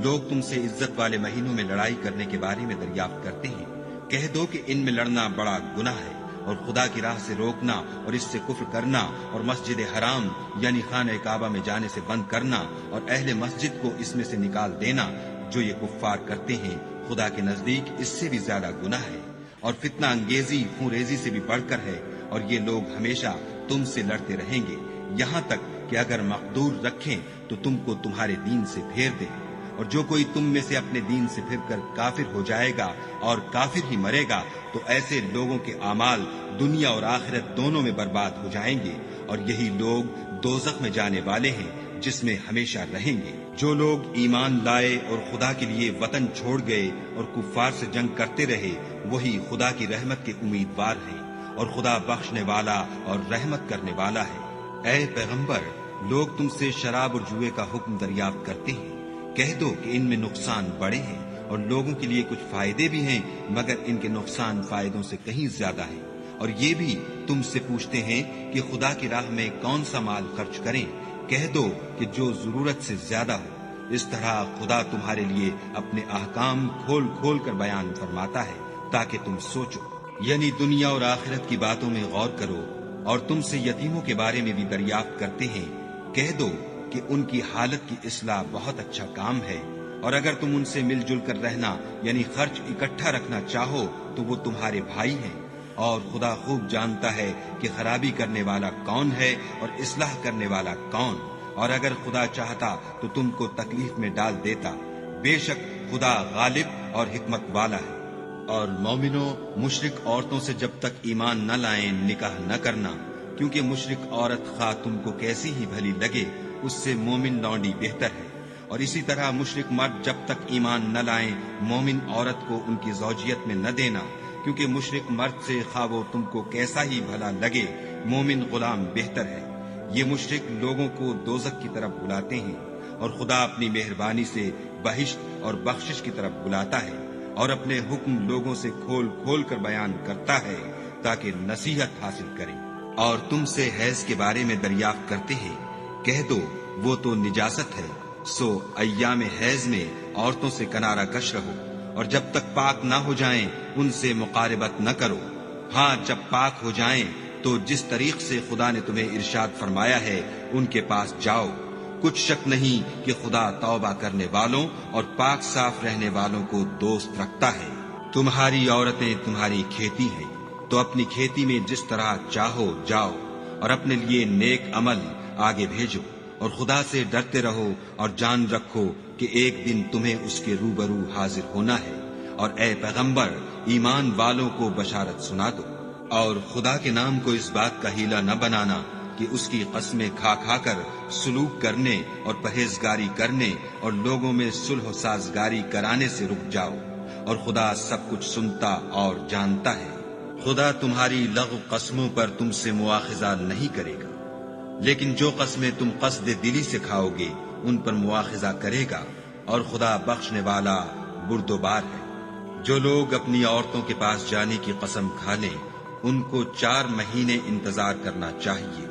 لوگ تم سے عزت والے مہینوں میں لڑائی کرنے کے بارے میں دریافت کرتے ہیں۔ کہہ دو کہ ان میں لڑنا بڑا گناہ ہے، اور خدا کی راہ سے روکنا اور اس سے کفر کرنا اور مسجد حرام یعنی خانہ کعبہ میں جانے سے بند کرنا اور اہل مسجد کو اس میں سے نکال دینا، جو یہ کفار کرتے ہیں خدا کے نزدیک اس سے بھی زیادہ گناہ ہے، اور فتنہ انگیزی خون ریزی سے بھی بڑھ کر ہے، اور یہ لوگ ہمیشہ تم سے لڑتے رہیں گے، یہاں تک کہ اگر مقدور رکھیں تو تم کو تمہارے دین سے پھیر دیں، اور جو کوئی تم میں سے اپنے دین سے پھر کر کافر ہو جائے گا اور کافر ہی مرے گا تو ایسے لوگوں کے اعمال دنیا اور آخرت دونوں میں برباد ہو جائیں گے، اور یہی لوگ دوزخ میں جانے والے ہیں جس میں ہمیشہ رہیں گے۔ جو لوگ ایمان لائے اور خدا کے لیے وطن چھوڑ گئے اور کفار سے جنگ کرتے رہے وہی خدا کی رحمت کے امیدوار ہیں، اور خدا بخشنے والا اور رحمت کرنے والا ہے۔ اے پیغمبر، لوگ تم سے شراب اور جوئے کا حکم دریافت کرتے ہیں، کہہ دو کہ ان میں نقصان بڑے ہیں اور لوگوں کے لیے کچھ فائدے بھی ہیں، مگر ان کے نقصان فائدوں سے کہیں زیادہ ہیں۔ اور یہ بھی تم سے پوچھتے ہیں کہ خدا کی راہ میں کون سا مال خرچ کریں، کہہ دو کہ جو ضرورت سے زیادہ ہو، اس طرح خدا تمہارے لیے اپنے احکام کھول کھول کر بیان فرماتا ہے تاکہ تم سوچو، یعنی دنیا اور آخرت کی باتوں میں غور کرو۔ اور تم سے یتیموں کے بارے میں بھی دریافت کرتے ہیں، کہہ دو کہ ان کی حالت کی اصلاح بہت اچھا کام ہے، اور اگر تم ان سے مل جل کر رہنا یعنی خرچ اکٹھا رکھنا چاہو تو وہ تمہارے بھائی ہیں، اور خدا خوب جانتا ہے کہ خرابی کرنے والا کون ہے اور اصلاح کرنے والا کون، اور اگر خدا چاہتا تو تم کو تکلیف میں ڈال دیتا، بے شک خدا غالب اور حکمت والا ہے۔ اور مومنوں، مشرک عورتوں سے جب تک ایمان نہ لائیں نکاح نہ کرنا، کیونکہ مشرک عورت خواہ تم کو کیسی ہی بھلی لگے اس سے مومن لونڈی بہتر ہے، اور اسی طرح مشرک مرد جب تک ایمان نہ لائیں مومن عورت کو ان کی زوجیت میں نہ دینا، کیونکہ مشرک مرد سے خواہ وہ تم کو کیسا ہی بھلا لگے مومن غلام بہتر ہے۔ یہ مشرک لوگوں کو دوزخ کی طرف بلاتے ہیں، اور خدا اپنی مہربانی سے بہشت اور بخشش کی طرف بلاتا ہے، اور اپنے حکم لوگوں سے کھول کھول کر بیان کرتا ہے تاکہ نصیحت حاصل کریں۔ اور تم سے حیض کے بارے میں دریافت کرتے ہیں، کہہ دو وہ تو نجاست ہے، سو ایام حیض میں عورتوں سے کنارہ کش رہو، اور جب تک پاک نہ ہو جائیں ان سے مقاربت نہ کرو۔ ہاں جب پاک ہو جائیں تو جس طریق سے خدا نے تمہیں ارشاد فرمایا ہے ان کے پاس جاؤ، کچھ شک نہیں کہ خدا توبہ کرنے والوں اور پاک صاف رہنے والوں کو دوست رکھتا ہے۔ تمہاری عورتیں تمہاری کھیتی ہیں، تو اپنی کھیتی میں جس طرح چاہو جاؤ، اور اپنے لیے نیک عمل آگے بھیجو، اور خدا سے ڈرتے رہو، اور جان رکھو کہ ایک دن تمہیں اس کے روبرو حاضر ہونا ہے۔ اور اے پیغمبر، ایمان والوں کو بشارت سنا دو، اور خدا کے نام کو اس بات کا ہیلا نہ بنانا کہ اس کی قسمیں کھا کھا کر سلوک کرنے اور پرہیزگاری کرنے اور لوگوں میں صلح و سازگاری کرانے سے رک جاؤ، اور خدا سب کچھ سنتا اور جانتا ہے۔ خدا تمہاری لغو قسموں پر تم سے مواخذہ نہیں کرے گا، لیکن جو قسمیں تم قصد دلی سے کھاؤ گے ان پر مواخذہ کرے گا، اور خدا بخشنے والا بردبار ہے۔ جو لوگ اپنی عورتوں کے پاس جانے کی قسم کھا لیں ان کو 4 مہینے انتظار کرنا چاہیے،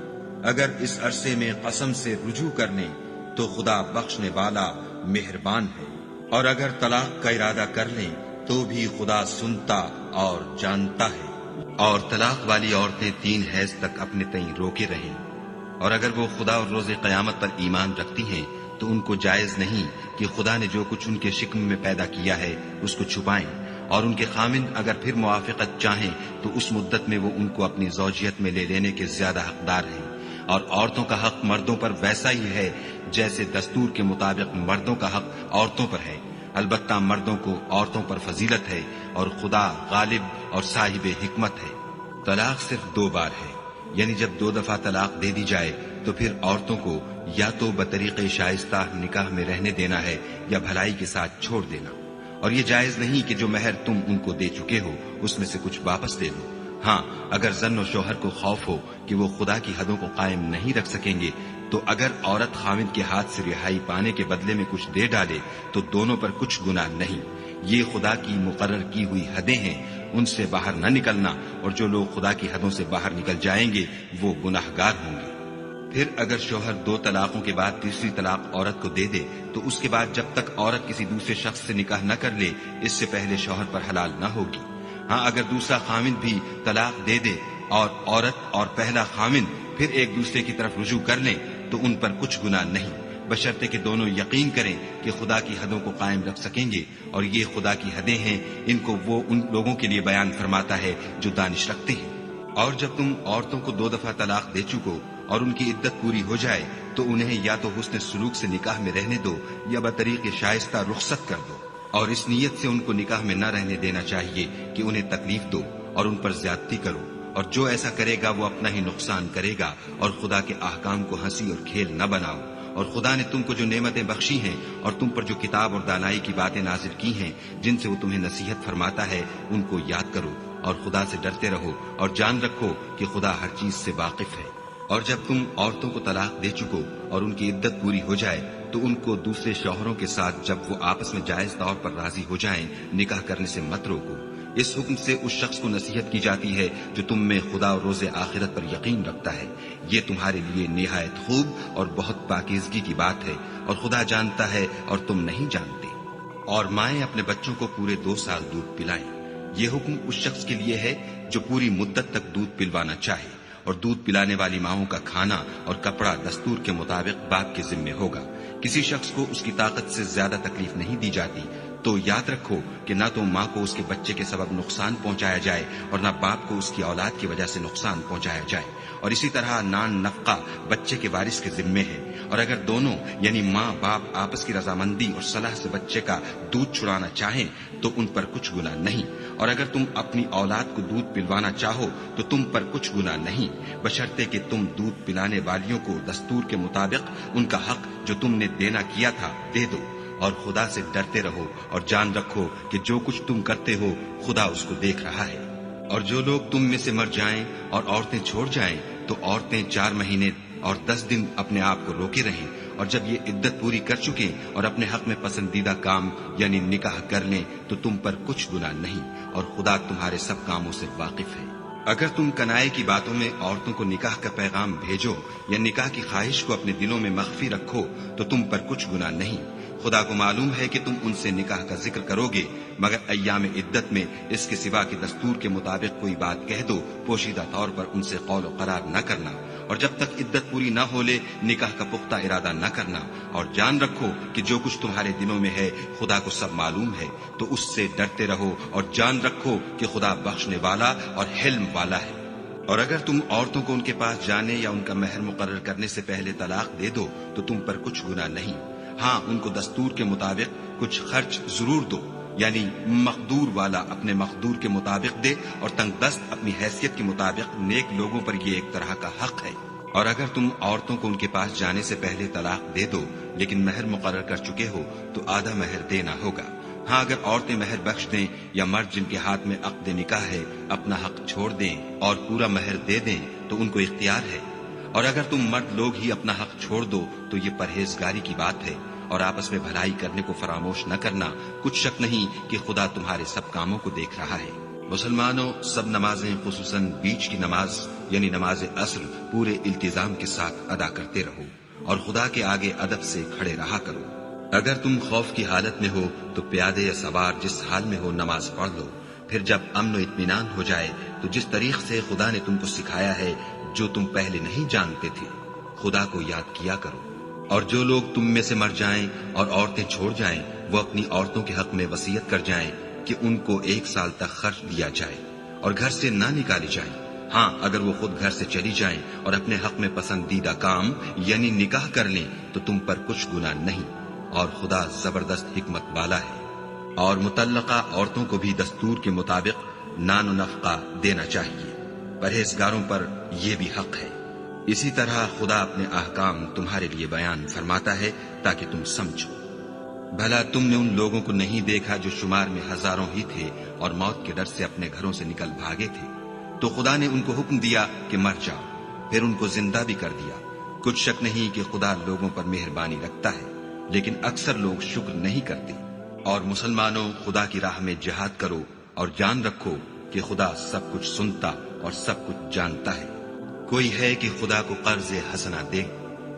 اگر اس عرصے میں قسم سے رجوع کر لیں تو خدا بخشنے والا مہربان ہے، اور اگر طلاق کا ارادہ کر لیں تو بھی خدا سنتا اور جانتا ہے۔ اور طلاق والی عورتیں 3 حیض تک اپنے تئیں روکے رہیں، اور اگر وہ خدا اور روز قیامت پر ایمان رکھتی ہیں تو ان کو جائز نہیں کہ خدا نے جو کچھ ان کے شکم میں پیدا کیا ہے اس کو چھپائیں، اور ان کے خامند اگر پھر موافقت چاہیں تو اس مدت میں وہ ان کو اپنی زوجیت میں لے لینے کے زیادہ حقدار ہیں۔ اور عورتوں کا حق مردوں پر ویسا ہی ہے جیسے دستور کے مطابق مردوں کا حق عورتوں پر ہے، البتہ مردوں کو عورتوں پر فضیلت ہے، اور خدا غالب اور صاحب حکمت ہے۔ طلاق صرف 2 بار ہے، یعنی جب 2 دفعہ طلاق دے دی جائے تو پھر عورتوں کو یا تو بطریق شائستہ نکاح میں رہنے دینا ہے یا بھلائی کے ساتھ چھوڑ دینا، اور یہ جائز نہیں کہ جو مہر تم ان کو دے چکے ہو اس میں سے کچھ واپس دے دو۔ ہاں اگر زن و شوہر کو خوف ہو کہ وہ خدا کی حدوں کو قائم نہیں رکھ سکیں گے تو اگر عورت خاوند کے ہاتھ سے رہائی پانے کے بدلے میں کچھ دے ڈالے تو دونوں پر کچھ گناہ نہیں، یہ خدا کی مقرر کی ہوئی حدیں ہیں، ان سے باہر نہ نکلنا، اور جو لوگ خدا کی حدوں سے باہر نکل جائیں گے وہ گناہگار ہوں گے۔ پھر اگر شوہر 2 طلاقوں کے بعد تیسری طلاق عورت کو دے دے تو اس کے بعد جب تک عورت کسی دوسرے شخص سے نکاح نہ کر لے اس سے پہلے شوہر پر حلال نہ ہوگی۔ ہاں اگر دوسرا خامند بھی طلاق دے دے اور عورت اور پہلا خامند پھر ایک دوسرے کی طرف رجوع کر لیں تو ان پر کچھ گناہ نہیں، بشرطے کہ دونوں یقین کریں کہ خدا کی حدوں کو قائم رکھ سکیں گے، اور یہ خدا کی حدیں ہیں، ان کو وہ ان لوگوں کے لیے بیان فرماتا ہے جو دانش رکھتے ہیں۔ اور جب تم عورتوں کو 2 دفعہ طلاق دے چکو اور ان کی عدت پوری ہو جائے تو انہیں یا تو حسن سلوک سے نکاح میں رہنے دو یا بطریق شائستہ رخصت کر دو، اور اس نیت سے ان کو نکاح میں نہ رہنے دینا چاہیے کہ انہیں تکلیف دو اور ان پر زیادتی کرو، اور جو ایسا کرے گا وہ اپنا ہی نقصان کرے گا، اور خدا کے احکام کو ہنسی اور کھیل نہ بناؤ۔ اور خدا نے تم کو جو نعمتیں بخشی ہیں اور تم پر جو کتاب اور دانائی کی باتیں نازل کی ہیں جن سے وہ تمہیں نصیحت فرماتا ہے ان کو یاد کرو، اور خدا سے ڈرتے رہو، اور جان رکھو کہ خدا ہر چیز سے واقف ہے۔ اور جب تم عورتوں کو طلاق دے چکو اور ان کی عدت پوری ہو جائے تو ان کو دوسرے شوہروں کے ساتھ جب وہ آپس میں جائز طور پر راضی ہو جائیں نکاح کرنے سے مت روکو، اس حکم سے اس شخص کو نصیحت کی جاتی ہے جو تم میں خدا اور روز آخرت پر یقین رکھتا ہے، یہ تمہارے لیے نہایت خوب اور بہت پاکیزگی کی بات ہے، اور خدا جانتا ہے اور تم نہیں جانتے۔ اور مائیں اپنے بچوں کو پورے 2 سال دودھ پلائیں، یہ حکم اس شخص کے لیے ہے جو پوری مدت تک دودھ پلوانا چاہے، اور دودھ پلانے والی ماؤں کا کھانا اور کپڑا دستور کے مطابق باپ کے ذمے ہوگا۔ کسی شخص کو اس کی طاقت سے زیادہ تکلیف نہیں دی جاتی، تو یاد رکھو کہ نہ تو ماں کو اس کے بچے کے سبب نقصان پہنچایا جائے اور نہ باپ کو اس کی اولاد کی وجہ سے نقصان پہنچایا جائے، اور اسی طرح نان نفقہ بچے کے وارث کے ذمے ہے، اور اگر دونوں یعنی ماں باپ آپس کی رضامندی اور صلاح سے بچے کا دودھ چھڑانا چاہیں تو ان پر کچھ گناہ نہیں، اور اگر تم اپنی اولاد کو دودھ پلوانا چاہو تو تم پر کچھ گناہ نہیں، بشرطے کہ تم دودھ پلانے والیوں کو دستور کے مطابق ان کا حق جو تم نے دینا کیا تھا دے دو، اور خدا سے ڈرتے رہو اور جان رکھو کہ جو کچھ تم کرتے ہو خدا اس کو دیکھ رہا ہے۔ اور جو لوگ تم میں سے مر جائیں اور عورتیں چھوڑ جائیں تو عورتیں 4 مہینے اور 10 دن اپنے آپ کو روکے رہیں، اور جب یہ عدت پوری کر چکیں اور اپنے حق میں پسندیدہ کام یعنی نکاح کر لیں تو تم پر کچھ گناہ نہیں، اور خدا تمہارے سب کاموں سے واقف ہے۔ اگر تم کنائے کی باتوں میں عورتوں کو نکاح کا پیغام بھیجو یا نکاح کی خواہش کو اپنے دلوں میں مخفی رکھو تو تم پر کچھ گناہ نہیں، خدا کو معلوم ہے کہ تم ان سے نکاح کا ذکر کرو گے، مگر ایام عدت میں اس کے سوا کہ دستور کے مطابق کوئی بات کہہ دو، پوشیدہ طور پر ان سے قول و قرار نہ کرنا، اور جب تک عدت پوری نہ ہو لے نکاح کا پختہ ارادہ نہ کرنا، اور جان رکھو کہ جو کچھ تمہارے دلوں میں ہے خدا کو سب معلوم ہے، تو اس سے ڈرتے رہو اور جان رکھو کہ خدا بخشنے والا اور حلم والا ہے۔ اور اگر تم عورتوں کو ان کے پاس جانے یا ان کا مہر مقرر کرنے سے پہلے طلاق دے دو تو تم پر کچھ گناہ نہیں، ہاں ان کو دستور کے مطابق کچھ خرچ ضرور دو، یعنی مقدور والا اپنے مقدور کے مطابق دے اور تنگ دست اپنی حیثیت کے مطابق، نیک لوگوں پر یہ ایک طرح کا حق ہے۔ اور اگر تم عورتوں کو ان کے پاس جانے سے پہلے طلاق دے دو لیکن مہر مقرر کر چکے ہو تو آدھا مہر دینا ہوگا، ہاں اگر عورتیں مہر بخش دیں یا مرد جن کے ہاتھ میں عقد نکاح ہے اپنا حق چھوڑ دیں اور پورا مہر دے دیں تو ان کو اختیار ہے، اور اگر تم مرد لوگ ہی اپنا حق چھوڑ دو تو یہ پرہیزگاری کی بات ہے، اور آپس میں بھلائی کرنے کو فراموش نہ کرنا، کچھ شک نہیں کہ خدا تمہارے سب کاموں کو دیکھ رہا ہے۔ مسلمانوں، سب نمازیں خصوصاً بیچ کی نماز یعنی نماز عصر پورے التزام کے ساتھ ادا کرتے رہو اور خدا کے آگے ادب سے کھڑے رہا کرو۔ اگر تم خوف کی حالت میں ہو تو پیادے یا سوار جس حال میں ہو نماز پڑھ لو، پھر جب امن و اطمینان ہو جائے تو جس طریق سے خدا نے تم کو سکھایا ہے جو تم پہلے نہیں جانتے تھے خدا کو یاد کیا کرو۔ اور جو لوگ تم میں سے مر جائیں اور عورتیں چھوڑ جائیں وہ اپنی عورتوں کے حق میں وصیت کر جائیں کہ ان کو 1 سال تک خرچ دیا جائے اور گھر سے نہ نکالی جائیں، ہاں اگر وہ خود گھر سے چلی جائیں اور اپنے حق میں پسندیدہ کام یعنی نکاح کر لیں تو تم پر کچھ گناہ نہیں، اور خدا زبردست حکمت والا ہے۔ اور مطلقہ عورتوں کو بھی دستور کے مطابق نان و نفقہ دینا چاہیے، پرہیزگاروں پر یہ بھی حق ہے۔ اسی طرح خدا اپنے احکام تمہارے لیے بیان فرماتا ہے تاکہ تم سمجھو۔ بھلا تم نے ان لوگوں کو نہیں دیکھا جو شمار میں ہزاروں ہی تھے اور موت کے ڈر سے اپنے گھروں سے نکل بھاگے تھے، تو خدا نے ان کو حکم دیا کہ مر جاؤ، پھر ان کو زندہ بھی کر دیا۔ کچھ شک نہیں کہ خدا لوگوں پر مہربانی رکھتا ہے، لیکن اکثر لوگ شکر نہیں کرتے۔ اور مسلمانوں، خدا کی راہ میں جہاد کرو اور جان رکھو کہ خدا سب کچھ سنتا اور سب کچھ جانتا ہے۔ کوئی ہے کہ خدا کو قرض حسنہ دے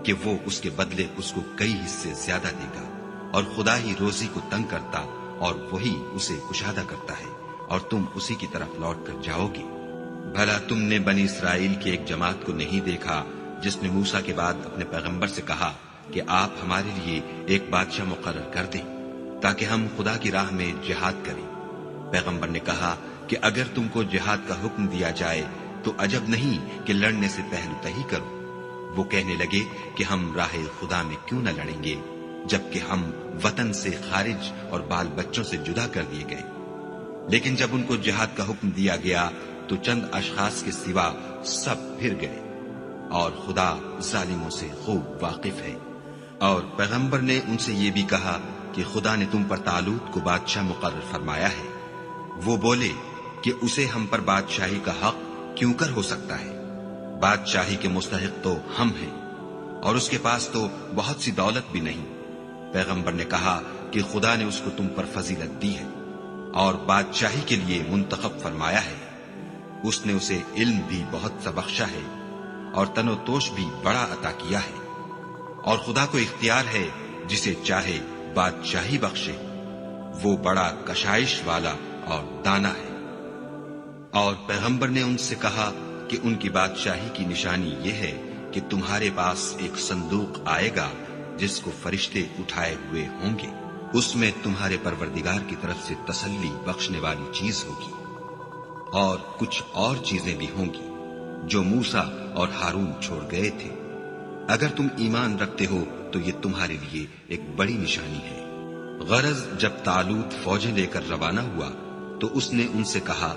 کہ وہ اس کے بدلے اس کو کئی حصے زیادہ دے گا، اور خدا ہی روزی کو تنگ کرتا اور وہی اسے کشادہ کرتا ہے، اور تم اسی کی طرف لوٹ کر جاؤ گے۔ بھلا تم نے بنی اسرائیل کی ایک جماعت کو نہیں دیکھا جس نے موسیٰ کے بعد اپنے پیغمبر سے کہا کہ آپ ہمارے لیے ایک بادشاہ مقرر کر دیں تاکہ ہم خدا کی راہ میں جہاد کریں؟ پیغمبر نے کہا کہ اگر تم کو جہاد کا حکم دیا جائے تو عجب نہیں کہ لڑنے سے پہلو تہی کرو۔ وہ کہنے لگے کہ ہم راہ خدا میں کیوں نہ لڑیں گے جبکہ ہم وطن سے خارج اور بال بچوں سے جدا کر دیے گئے۔ لیکن جب ان کو جہاد کا حکم دیا گیا تو چند اشخاص کے سوا سب پھر گئے، اور خدا ظالموں سے خوب واقف ہے۔ اور پیغمبر نے ان سے یہ بھی کہا کہ خدا نے تم پر طالوت کو بادشاہ مقرر فرمایا ہے۔ وہ بولے کہ اسے ہم پر بادشاہی کا حق کیوں کر ہو سکتا ہے؟ بادشاہی کے مستحق تو ہم ہیں، اور اس کے پاس تو بہت سی دولت بھی نہیں۔ پیغمبر نے کہا کہ خدا نے اس کو تم پر فضیلت دی ہے، اور بادشاہی کے لیے منتخب فرمایا ہے۔ اس نے اسے علم بھی بہت سا بخشا ہے اور تن و توش بھی بڑا عطا کیا ہے، اور خدا کو اختیار ہے جسے چاہے بادشاہی بخشے، وہ بڑا کشائش والا اور دانا ہے۔ اور پیغمبر نے ان سے کہا کہ ان کی بادشاہی کی نشانی یہ ہے کہ تمہارے پاس ایک صندوق آئے گا جس کو فرشتے اٹھائے ہوئے ہوں گے، اس میں تمہارے پروردگار کی طرف سے تسلی بخشنے والی چیز ہوگی، اور کچھ اور چیزیں بھی ہوں گی جو موسیٰ اور ہارون چھوڑ گئے تھے۔ اگر تم ایمان رکھتے ہو تو یہ تمہارے لیے ایک بڑی نشانی ہے۔ غرض جب طالوت فوجیں لے کر روانہ ہوا تو اس نے ان سے کہا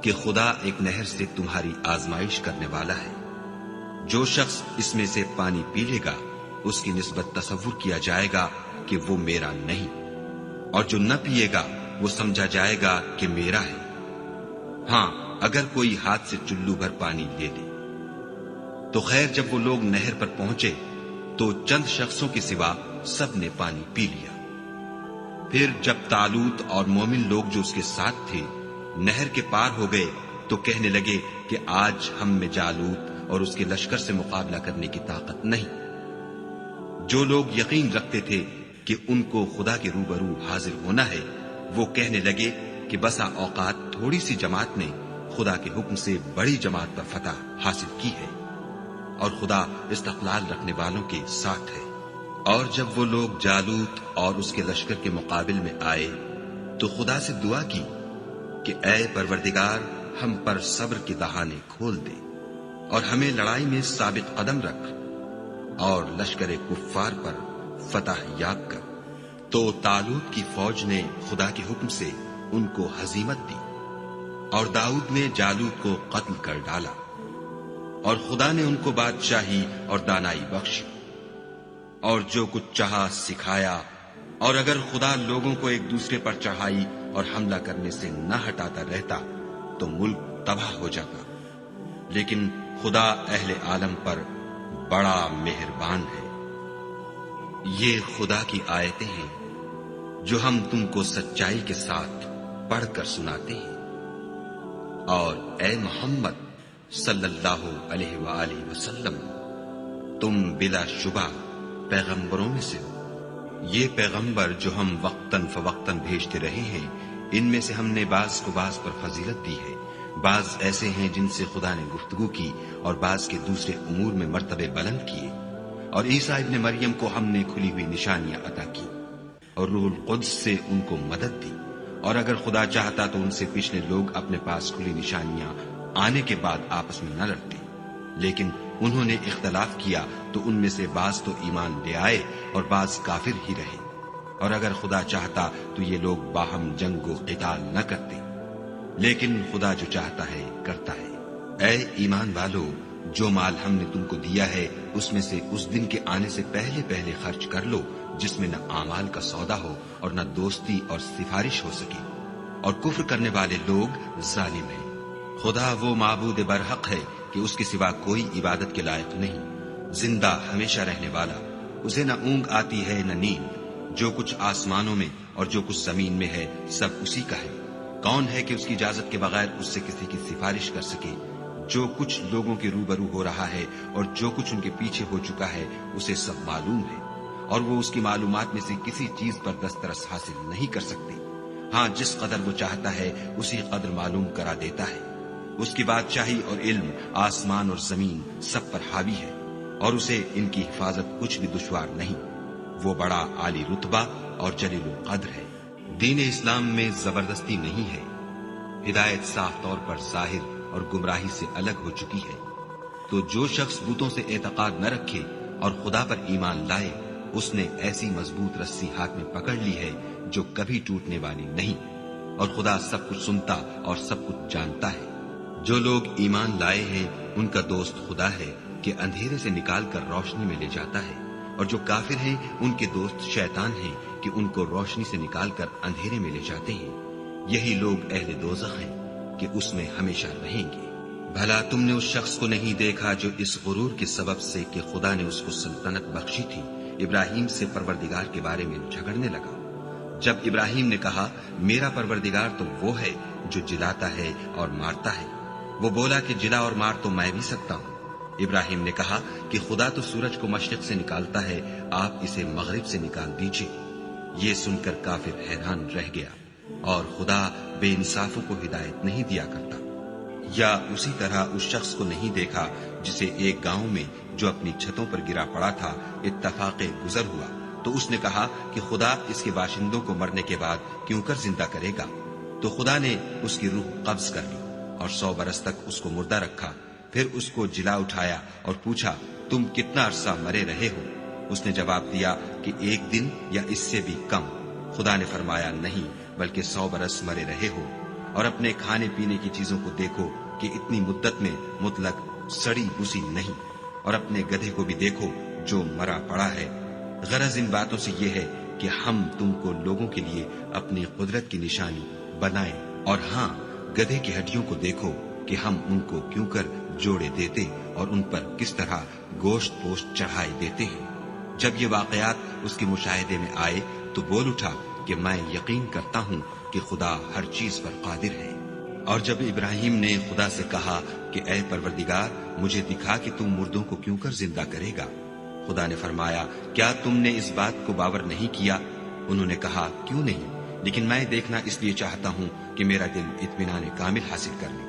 کہ خدا ایک نہر سے تمہاری آزمائش کرنے والا ہے، جو شخص اس میں سے پانی پی لے گا اس کی نسبت تصور کیا جائے گا کہ وہ میرا نہیں، اور جو نہ پیے گا وہ سمجھا جائے گا کہ میرا ہے۔ ہاں اگر کوئی ہاتھ سے چلو بھر پانی لے لے تو خیر۔ جب وہ لوگ نہر پر پہنچے تو چند شخصوں کے سوا سب نے پانی پی لیا۔ پھر جب طالوت اور مومن لوگ جو اس کے ساتھ تھے نہر کے پار ہو گئے تو کہنے لگے کہ آج ہم میں جالوت اور اس کے لشکر سے مقابلہ کرنے کی طاقت نہیں۔ جو لوگ یقین رکھتے تھے کہ ان کو خدا کے روبرو حاضر ہونا ہے وہ کہنے لگے کہ بسا اوقات تھوڑی سی جماعت نے خدا کے حکم سے بڑی جماعت پر فتح حاصل کی ہے، اور خدا استقلال رکھنے والوں کے ساتھ ہے۔ اور جب وہ لوگ جالوت اور اس کے لشکر کے مقابل میں آئے تو خدا سے دعا کی کہ اے پروردگار ہم پر صبر کی دہانے کھول دے اور ہمیں لڑائی میں ثابت قدم رکھ اور لشکر کفار پر فتح یاب کر۔ تو طالوت کی فوج نے خدا کے حکم سے ان کو ہزیمت دی، اور داؤد نے جالوت کو قتل کر ڈالا، اور خدا نے ان کو بادشاہی اور دانائی بخشی، اور جو کچھ چاہا سکھایا۔ اور اگر خدا لوگوں کو ایک دوسرے پر چڑھائی اور حملہ کرنے سے نہ ہٹاتا رہتا تو ملک تباہ ہو جاتا، لیکن خدا اہل عالم پر بڑا مہربان ہے۔ یہ خدا کی آیتیں ہیں جو ہم تم کو سچائی کے ساتھ پڑھ کر سناتے ہیں۔ اور اے محمد صلی اللہ علیہ وآلہ وسلم، تم بلا شبہ پیغمبروں میں سے ہو۔ یہ پیغمبر جو ہم وقتاً فوقتاً بھیجتے رہے ہیں، ان میں سے ہم نے بعض کو بعض پر فضیلت دی ہے۔ بعض ایسے ہیں جن سے خدا نے گفتگو کی اور بعض کے دوسرے امور میں مرتبے بلند کیے، اور عیسیٰ ابن مریم کو ہم نے کھلی ہوئی نشانیاں عطا کی اور روح القدس سے ان کو مدد دی۔ اور اگر خدا چاہتا تو ان سے پچھلے لوگ اپنے پاس کھلی نشانیاں آنے کے بعد آپس میں نہ لڑتے، لیکن انہوں نے اختلاف کیا تو ان میں سے بعض تو ایمان لے آئے اور بعض کافر ہی رہے۔ اور اگر خدا چاہتا تو یہ لوگ باہم جنگ و قتال نہ کرتے، لیکن خدا جو چاہتا ہے کرتا ہے۔ اے ایمان والو، جو مال ہم نے تم کو دیا ہے اس میں سے اس دن کے آنے سے پہلے پہلے خرچ کر لو جس میں نہ اعمال کا سودا ہو اور نہ دوستی اور سفارش ہو سکے، اور کفر کرنے والے لوگ ظالم ہیں۔ خدا وہ معبود برحق ہے کہ اس کے سوا کوئی عبادت کے لائق نہیں، زندہ ہمیشہ رہنے والا، اسے نہ اونگ آتی ہے نہ نیند۔ جو کچھ آسمانوں میں اور جو کچھ زمین میں ہے سب اسی کا ہے۔ کون ہے کہ اس کی اجازت کے بغیر اس سے کسی کی سفارش کر سکے؟ جو کچھ لوگوں کے روبرو ہو رہا ہے اور جو کچھ ان کے پیچھے ہو چکا ہے اسے سب معلوم ہے، اور وہ اس کی معلومات میں سے کسی چیز پر دسترس حاصل نہیں کر سکتے۔ ہاں جس قدر وہ چاہتا ہے اسی قدر معلوم کرا دیتا ہے۔ اس کی بادشاہی اور علم آسمان اور زمین سب پر حاوی ہے، اور اسے ان کی حفاظت کچھ بھی دشوار نہیں۔ وہ بڑا عالی رتبہ اور جلیل القدر ہے۔ دین اسلام میں زبردستی نہیں ہے، ہدایت صاف طور پر ظاہر اور گمراہی سے الگ ہو چکی ہے۔ تو جو شخص بتوں سے اعتقاد نہ رکھے اور خدا پر ایمان لائے، اس نے ایسی مضبوط رسی ہاتھ میں پکڑ لی ہے جو کبھی ٹوٹنے والی نہیں، اور خدا سب کچھ سنتا اور سب کچھ جانتا ہے۔ جو لوگ ایمان لائے ہیں ان کا دوست خدا ہے کہ اندھیرے سے نکال کر روشنی میں لے جاتا ہے، اور جو کافر ہیں ان کے دوست شیطان ہیں کہ ان کو روشنی سے نکال کر اندھیرے میں لے جاتے ہیں۔ یہی لوگ اہل دوزخ ہیں کہ اس میں ہمیشہ رہیں گے۔ بھلا تم نے اس شخص کو نہیں دیکھا جو اس غرور کے سبب سے کہ خدا نے اس کو سلطنت بخشی تھی ابراہیم سے پروردگار کے بارے میں جھگڑنے لگا؟ جب ابراہیم نے کہا میرا پروردگار تو وہ ہے جو جلاتا ہے اور مارتا ہے، وہ بولا کہ جلا اور مار تو میں بھی سکتا ہوں۔ ابراہیم نے کہا کہ خدا تو سورج کو مشرق سے نکالتا ہے، آپ اسے مغرب سے نکال دیجیے۔ یہ سن کر کافر حیران رہ گیا، اور خدا بے انصافوں کو ہدایت نہیں دیا کرتا۔ یا اسی طرح اس شخص کو نہیں دیکھا جسے ایک گاؤں میں جو اپنی چھتوں پر گرا پڑا تھا اتفاق گزر ہوا، تو اس نے کہا کہ خدا اس کے باشندوں کو مرنے کے بعد کیوں کر زندہ کرے گا؟ تو خدا نے اس کی روح قبض کر لی اور 100 برس تک اس کو مردہ رکھا، پھر اس کو جلا اٹھایا اور پوچھا تم کتنا عرصہ مرے رہے ہو؟ اس نے جواب دیا کہ 1 دن یا اس سے بھی کم۔ خدا نے فرمایا نہیں، بلکہ 100 برس مرے رہے ہو، اور اپنے کھانے پینے کی چیزوں کو دیکھو کہ اتنی مدت میں مطلق سڑی بسی نہیں، اور اپنے گدھے کو بھی دیکھو جو مرا پڑا ہے۔ غرض ان باتوں سے یہ ہے کہ ہم تم کو لوگوں کے لیے اپنی قدرت کی نشانی بنائیں، اور ہاں گدھے کی ہڈیوں کو دیکھو کہ ہم ان کو کیوں کر جوڑے دیتے اور ان پر کس طرح گوشت پوشت چڑھائے دیتے ہیں۔ جب یہ واقعات اس کے مشاہدے میں آئے تو بول اٹھا کہ میں یقین کرتا ہوں کہ خدا ہر چیز پر قادر ہے۔ اور جب ابراہیم نے خدا سے کہا کہ اے پروردگار مجھے دکھا کہ تم مردوں کو کیوں کر زندہ کرے گا، خدا نے فرمایا کیا تم نے اس بات کو باور نہیں کیا؟ انہوں نے کہا کیوں نہیں، لیکن میں دیکھنا اس لیے چاہتا ہوں کہ میرا دل اطمینان کامل حاصل کر لے۔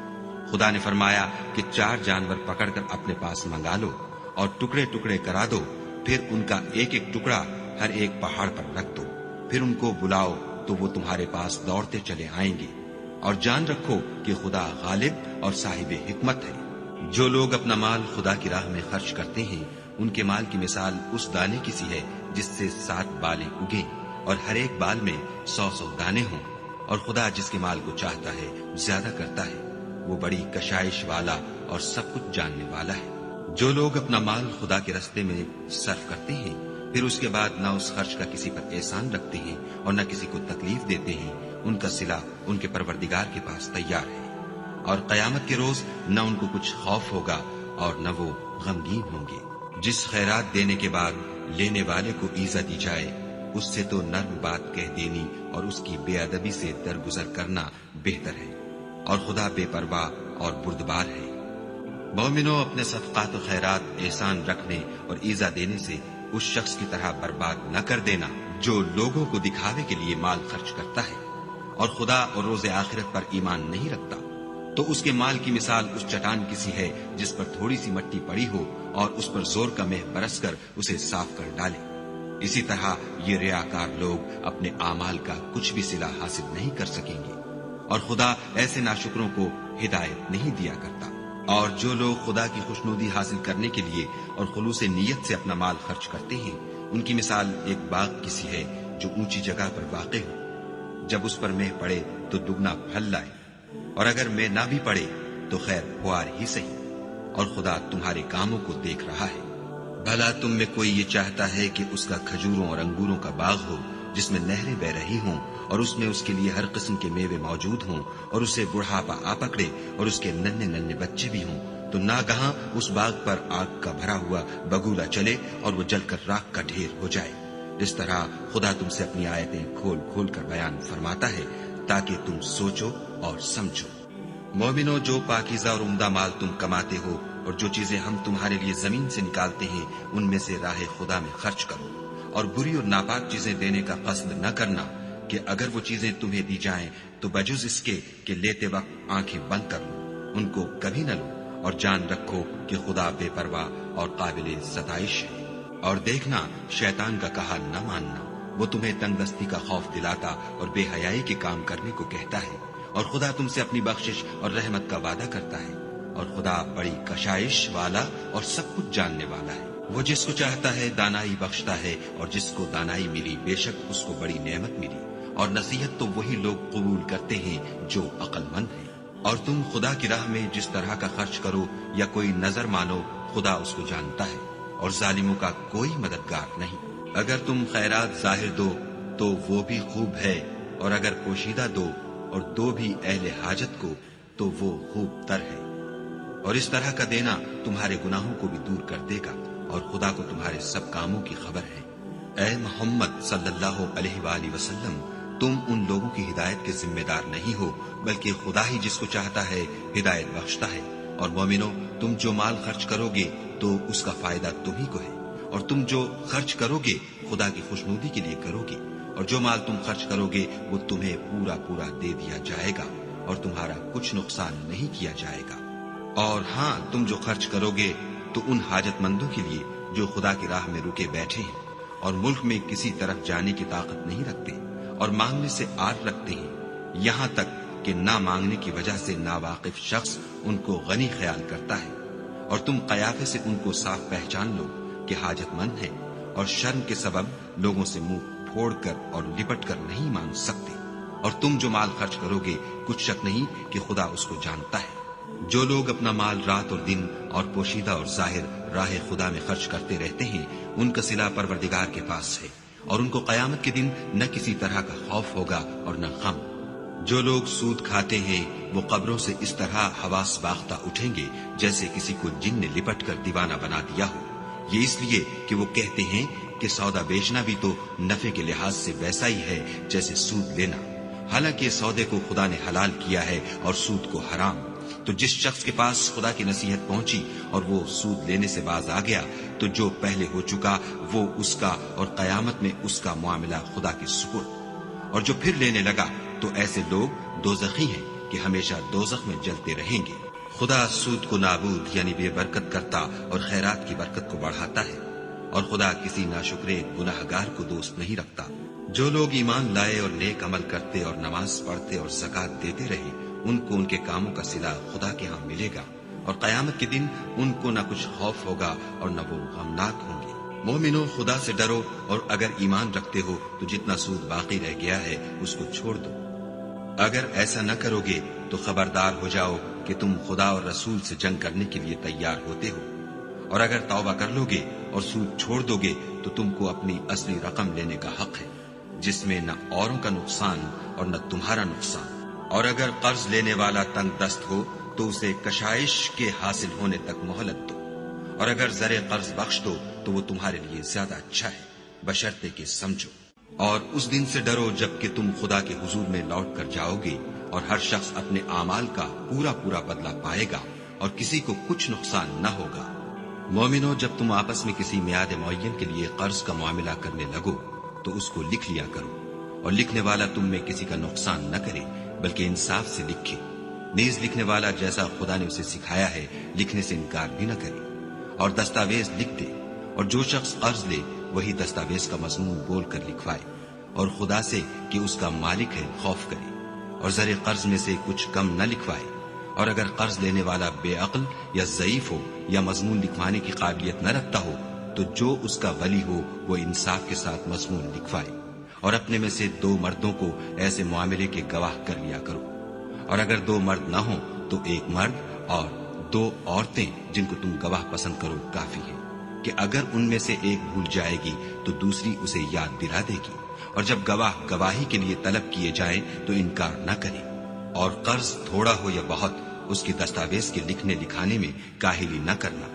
خدا نے فرمایا کہ 4 جانور پکڑ کر اپنے پاس منگا لو اور ٹکڑے ٹکڑے کرا دو، پھر ان کا ایک ایک ٹکڑا ہر ایک پہاڑ پر رکھ دو، پھر ان کو بلاؤ تو وہ تمہارے پاس دوڑتے چلے آئیں گے، اور جان رکھو کہ خدا غالب اور صاحب حکمت ہے۔ جو لوگ اپنا مال خدا کی راہ میں خرچ کرتے ہیں ان کے مال کی مثال اس دانے کی سی ہے جس سے 7 بالیں اگیں اور ہر ایک بال میں 100 دانے ہوں، اور خدا جس کے مال کو چاہتا ہے زیادہ کرتا ہے، وہ بڑی کشائش والا اور سب کچھ جاننے والا ہے۔ جو لوگ اپنا مال خدا کے راستے میں صرف کرتے ہیں پھر اس کے بعد نہ اس خرچ کا کسی پر احسان رکھتے ہیں اور نہ کسی کو تکلیف دیتے ہیں، ان کا صلہ ان کے پروردگار کے پاس تیار ہے، اور قیامت کے روز نہ ان کو کچھ خوف ہوگا اور نہ وہ غمگین ہوں گے۔ جس خیرات دینے کے بعد لینے والے کو ایزا دی جائے اس سے تو نرم بات کہہ دینی اور اس کی بے ادبی سے درگزر کرنا بہتر ہے، اور خدا بے پرواہ اور بردبار ہے۔ مومنوں اپنے صدقات و خیرات احسان رکھنے اور ایزا دینے سے اس شخص کی طرح برباد نہ کر دینا جو لوگوں کو دکھاوے کے لیے مال خرچ کرتا ہے اور خدا اور روز آخرت پر ایمان نہیں رکھتا، تو اس کے مال کی مثال اس چٹان کی سی ہے جس پر تھوڑی سی مٹی پڑی ہو اور اس پر زور کا مہ برس کر اسے صاف کر ڈالے۔ اسی طرح یہ ریاکار لوگ اپنے اعمال کا کچھ بھی صلہ حاصل نہیں کر سکیں گے، اور خدا ایسے ناشکروں کو ہدایت نہیں دیا کرتا۔ اور جو لوگ خدا کی خوشنودی حاصل کرنے کے لیے اور خلوص نیت سے اپنا مال خرچ کرتے ہیں ان کی مثال ایک باغ کی سی ہے جو اونچی جگہ پر واقع ہو، جب اس پر مہ پڑے تو دگنا پھل لائے، اور اگر مہ نہ بھی پڑے تو خیر پھوار ہی صحیح، اور خدا تمہارے کاموں کو دیکھ رہا ہے۔ بھلا تم میں کوئی یہ چاہتا ہے کہ اس کا کھجوروں اور انگوروں کا باغ ہو جس میں نہریں بہ رہی ہوں اور اس میں اس کے لیے ہر قسم کے میوے موجود ہوں، اور اسے بڑھاپا آ پکڑے اور اس کے ننھے ننھے بچے بھی ہوں، تو ناگہاں اس باغ پر آگ کا بھرا ہوا بگولا چلے اور وہ جل کر راکھ کا ڈھیر ہو جائے؟ اس طرح خدا تم سے اپنی آیتیں کھول کھول کر بیان فرماتا ہے تاکہ تم سوچو اور سمجھو۔ مومنو، جو پاکیزہ اور عمدہ مال تم کماتے ہو اور جو چیزیں ہم تمہارے لیے زمین سے نکالتے ہیں ان میں سے راہ خدا میں خرچ کرو، اور بری اور ناپاک چیزیں دینے کا قصد نہ کرنا کہ اگر وہ چیزیں تمہیں دی جائیں تو بجز اس کے کہ لیتے وقت آنکھیں بند کر لو، ان کو کبھی نہ لو، اور جان رکھو کہ خدا بے پرواہ اور قابل ستائش ہے۔ اور دیکھنا، شیطان کا کہا نہ ماننا، وہ تمہیں تنگ دستی کا خوف دلاتا اور بے حیائی کے کام کرنے کو کہتا ہے، اور خدا تم سے اپنی بخشش اور رحمت کا وعدہ کرتا ہے، اور خدا بڑی کشائش والا اور سب کچھ جاننے والا ہے۔ وہ جس کو چاہتا ہے دانائی بخشتا ہے، اور جس کو دانائی ملی بے شک اس کو بڑی نعمت ملی، اور نصیحت تو وہی لوگ قبول کرتے ہیں جو عقل مند ہیں۔ اور تم خدا کی راہ میں جس طرح کا خرچ کرو یا کوئی نظر مانو، خدا اس کو جانتا ہے، اور ظالموں کا کوئی مددگار نہیں۔ اگر تم خیرات ظاہر دو تو وہ بھی خوب ہے، اور اگر پوشیدہ دو اور دو بھی اہل حاجت کو تو وہ خوب تر ہے، اور اس طرح کا دینا تمہارے گناہوں کو بھی دور کر دے گا، اور خدا کو تمہارے سب کاموں کی خبر ہے۔ اے محمد صلی اللہ علیہ وآلہ وسلم، تم ان لوگوں کی ہدایت کے ذمہ دار نہیں ہو، بلکہ خدا ہی جس کو چاہتا ہے ہدایت بخشتا ہے۔ اور مومنو، تم جو مال خرچ کرو گے تو اس کا فائدہ تمہیں کو ہے، اور تم جو خرچ کرو گے خدا کی خوشنودی کے لیے کرو گے، اور جو مال تم خرچ کرو گے وہ تمہیں پورا پورا دے دیا جائے گا، اور تمہارا کچھ نقصان نہیں کیا جائے گا۔ اور ہاں، تم جو خرچ کرو گے تو ان حاجت مندوں کے لیے جو خدا کی راہ میں رکے بیٹھے ہیں اور ملک میں کسی طرف جانے کی طاقت نہیں رکھتے اور مانگنے سے آر رکھتے ہیں، یہاں تک کہ نہ مانگنے کی وجہ سے ناواقف شخص ان کو غنی خیال کرتا ہے، اور تم قیافے سے ان کو صاف پہچان لو کہ حاجت مند ہیں، اور شرم کے سبب لوگوں سے منہ پھوڑ کر اور لپٹ کر نہیں مانگ سکتے۔ اور تم جو مال خرچ کرو گے کچھ شک نہیں کہ خدا اس کو جانتا ہے۔ جو لوگ اپنا مال رات اور دن اور پوشیدہ اور ظاہر راہ خدا میں خرچ کرتے رہتے ہیں، ان کا صلہ پروردگار کے پاس ہے، اور ان کو قیامت کے دن نہ کسی طرح کا خوف ہوگا اور نہ غم۔ جو لوگ سود کھاتے ہیں وہ قبروں سے اس طرح حواس باختہ اٹھیں گے جیسے کسی کو جن نے لپٹ کر دیوانہ بنا دیا ہو، یہ اس لیے کہ وہ کہتے ہیں کہ سودا بیچنا بھی تو نفع کے لحاظ سے ویسا ہی ہے جیسے سود لینا، حالانکہ سودے کو خدا نے حلال کیا ہے اور سود کو حرام۔ تو جس شخص کے پاس خدا کی نصیحت پہنچی اور وہ سود لینے سے باز آ گیا تو جو پہلے ہو چکا وہ اس کا، اور قیامت میں اس کا معاملہ خدا کے سپرد۔ اور جو پھر لینے لگا تو ایسے لوگ دوزخی ہیں کہ ہمیشہ دوزخ میں جلتے رہیں گے۔ خدا سود کو نابود یعنی بے برکت کرتا اور خیرات کی برکت کو بڑھاتا ہے، اور خدا کسی ناشکرے گناہگار کو دوست نہیں رکھتا۔ جو لوگ ایمان لائے اور نیک عمل کرتے اور نماز پڑھتے اور زکوٰۃ دیتے رہے، ان کو ان کے کاموں کا صلہ خدا کے ہاں ملے گا، اور قیامت کے دن ان کو نہ کچھ خوف ہوگا اور نہ وہ غمناک ہوں گے۔ مومنو، خدا سے ڈرو، اور اگر ایمان رکھتے ہو تو جتنا سود باقی رہ گیا ہے اس کو چھوڑ دو۔ اگر ایسا نہ کرو گے تو خبردار ہو جاؤ کہ تم خدا اور رسول سے جنگ کرنے کے لیے تیار ہوتے ہو، اور اگر توبہ کر لو گے اور سود چھوڑ دو گے تو تم کو اپنی اصلی رقم لینے کا حق ہے، جس میں نہ اوروں کا نقصان اور نہ تمہارا نقصان۔ اور اگر قرض لینے والا تنگ دست ہو تو اسے کشائش کے حاصل ہونے تک مہلت دو، اور اگر زر قرض بخش دو تو وہ تمہارے لیے زیادہ اچھا ہے، بشرطے کہ سمجھو۔ اور اس دن سے ڈرو جب کہ تم خدا کے حضور میں لوٹ کر جاؤ گے، اور ہر شخص اپنے اعمال کا پورا پورا بدلہ پائے گا، اور کسی کو کچھ نقصان نہ ہوگا۔ مومنو، جب تم آپس میں کسی میعاد معین کے لیے قرض کا معاملہ کرنے لگو تو اس کو لکھ لیا کرو، اور لکھنے والا تم میں کسی کا نقصان نہ کرے بلکہ انصاف سے لکھے۔ نیز لکھنے والا جیسا خدا نے اسے سکھایا ہے لکھنے سے انکار بھی نہ کرے، اور دستاویز لکھ دے، اور جو شخص قرض لے وہی دستاویز کا مضمون بول کر لکھوائے، اور خدا سے کہ اس کا مالک ہے خوف کرے، اور زر قرض میں سے کچھ کم نہ لکھوائے۔ اور اگر قرض لینے والا بے عقل یا ضعیف ہو یا مضمون لکھوانے کی قابلیت نہ رکھتا ہو تو جو اس کا ولی ہو وہ انصاف کے ساتھ مضمون لکھوائے، اور اپنے میں سے 2 مردوں کو ایسے معاملے کے گواہ کر لیا کرو، اور اگر 2 مرد نہ ہوں تو 1 مرد اور 2 عورتیں جن کو تم گواہ پسند کرو کافی ہے، کہ اگر ان میں سے ایک بھول جائے گی تو دوسری اسے یاد دلا دے گی، اور جب گواہ گواہی کے لیے طلب کیے جائیں تو انکار نہ کرے۔ اور قرض تھوڑا ہو یا بہت اس کی دستاویز کے لکھنے لکھانے میں کاہلی نہ کرنا،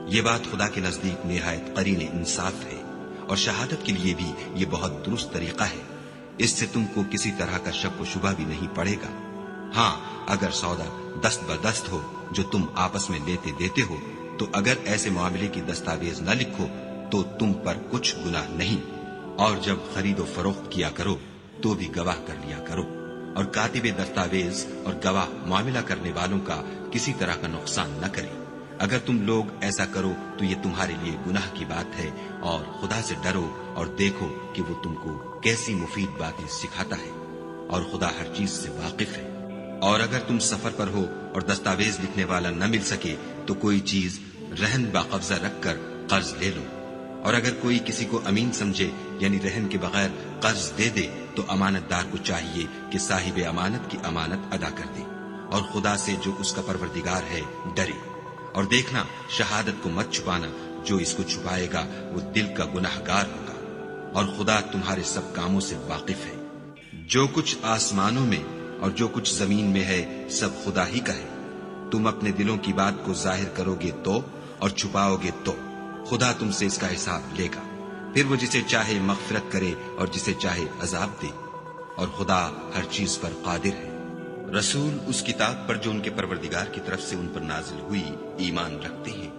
یہ بات خدا کے نزدیک نہایت قرین انصاف ہے، اور شہادت کے لیے بھی یہ بہت درست طریقہ ہے، اس سے تم کو کسی طرح کا شک و شبہ بھی نہیں پڑے گا۔ ہاں، اگر سودا دست بدست ہو جو تم آپس میں لیتے دیتے ہو تو اگر ایسے معاملے کی دستاویز نہ لکھو تو تم پر کچھ گناہ نہیں، اور جب خرید و فروخت کیا کرو تو بھی گواہ کر لیا کرو، اور کاتب دستاویز اور گواہ معاملہ کرنے والوں کا کسی طرح کا نقصان نہ کرے۔ اگر تم لوگ ایسا کرو تو یہ تمہارے لیے گناہ کی بات ہے، اور خدا سے ڈرو اور دیکھو کہ وہ تم کو کیسی مفید باتیں سکھاتا ہے، اور خدا ہر چیز سے واقف ہے۔ اور اگر تم سفر پر ہو اور دستاویز لکھنے والا نہ مل سکے تو کوئی چیز رہن باقبضہ رکھ کر قرض لے لو، اور اگر کوئی کسی کو امین سمجھے یعنی رہن کے بغیر قرض دے دے تو امانت دار کو چاہیے کہ صاحب امانت کی امانت ادا کر دے، اور خدا سے جو اس کا پروردگار ہے ڈرے۔ اور دیکھنا، شہادت کو مت چھپانا، جو اس کو چھپائے گا وہ دل کا گناہگار ہوگا، اور خدا تمہارے سب کاموں سے واقف ہے۔ جو کچھ آسمانوں میں اور جو کچھ زمین میں ہے سب خدا ہی کا ہے۔ تم اپنے دلوں کی بات کو ظاہر کرو گے تو اور چھپاؤ گے تو خدا تم سے اس کا حساب لے گا، پھر وہ جسے چاہے مغفرت کرے اور جسے چاہے عذاب دے۔ اور خدا ہر چیز پر قادر ہے۔ رسول اس کتاب پر جو ان کے پروردگار کی طرف سے ان پر نازل ہوئی ایمان رکھتے ہیں،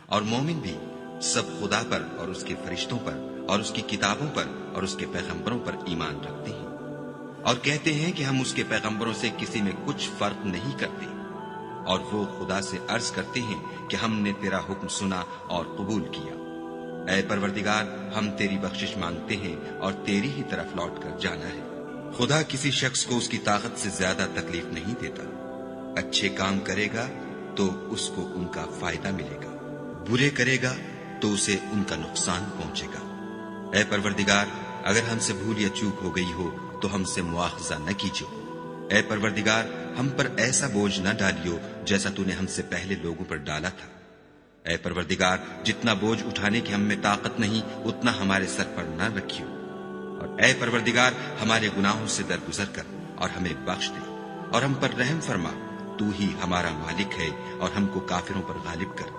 اور مومن بھی سب خدا پر اور اس کے فرشتوں پر اور اس کی کتابوں پر اور اس کے پیغمبروں پر ایمان رکھتے ہیں، اور کہتے ہیں کہ ہم اس کے پیغمبروں سے کسی میں کچھ فرق نہیں کرتے، اور وہ خدا سے عرض کرتے ہیں کہ ہم نے تیرا حکم سنا اور قبول کیا۔ اے پروردگار، ہم تیری بخشش مانگتے ہیں اور تیری ہی طرف لوٹ کر جانا ہے۔ خدا کسی شخص کو اس کی طاقت سے زیادہ تکلیف نہیں دیتا۔ اچھے کام کرے گا تو اس کو ان کا فائدہ ملے گا، برے کرے گا تو اسے ان کا نقصان پہنچے گا۔ اے پروردگار، اگر ہم سے بھول یا چوک ہو گئی ہو تو ہم سے مواخذہ نہ کیجو۔ اے پروردگار، ہم پر ایسا بوجھ نہ ڈالیو جیسا تو نے ہم سے پہلے لوگوں پر ڈالا تھا۔ اے پروردگار، جتنا بوجھ اٹھانے کی ہم میں طاقت نہیں اتنا ہمارے سر پر نہ رکھیو، اور اے پروردگار ہمارے گناہوں سے درگزر کر اور ہمیں بخش دے اور ہم پر رحم فرما۔ تو ہی ہمارا مالک ہے اور ہم کو کافروں پر غالب کر۔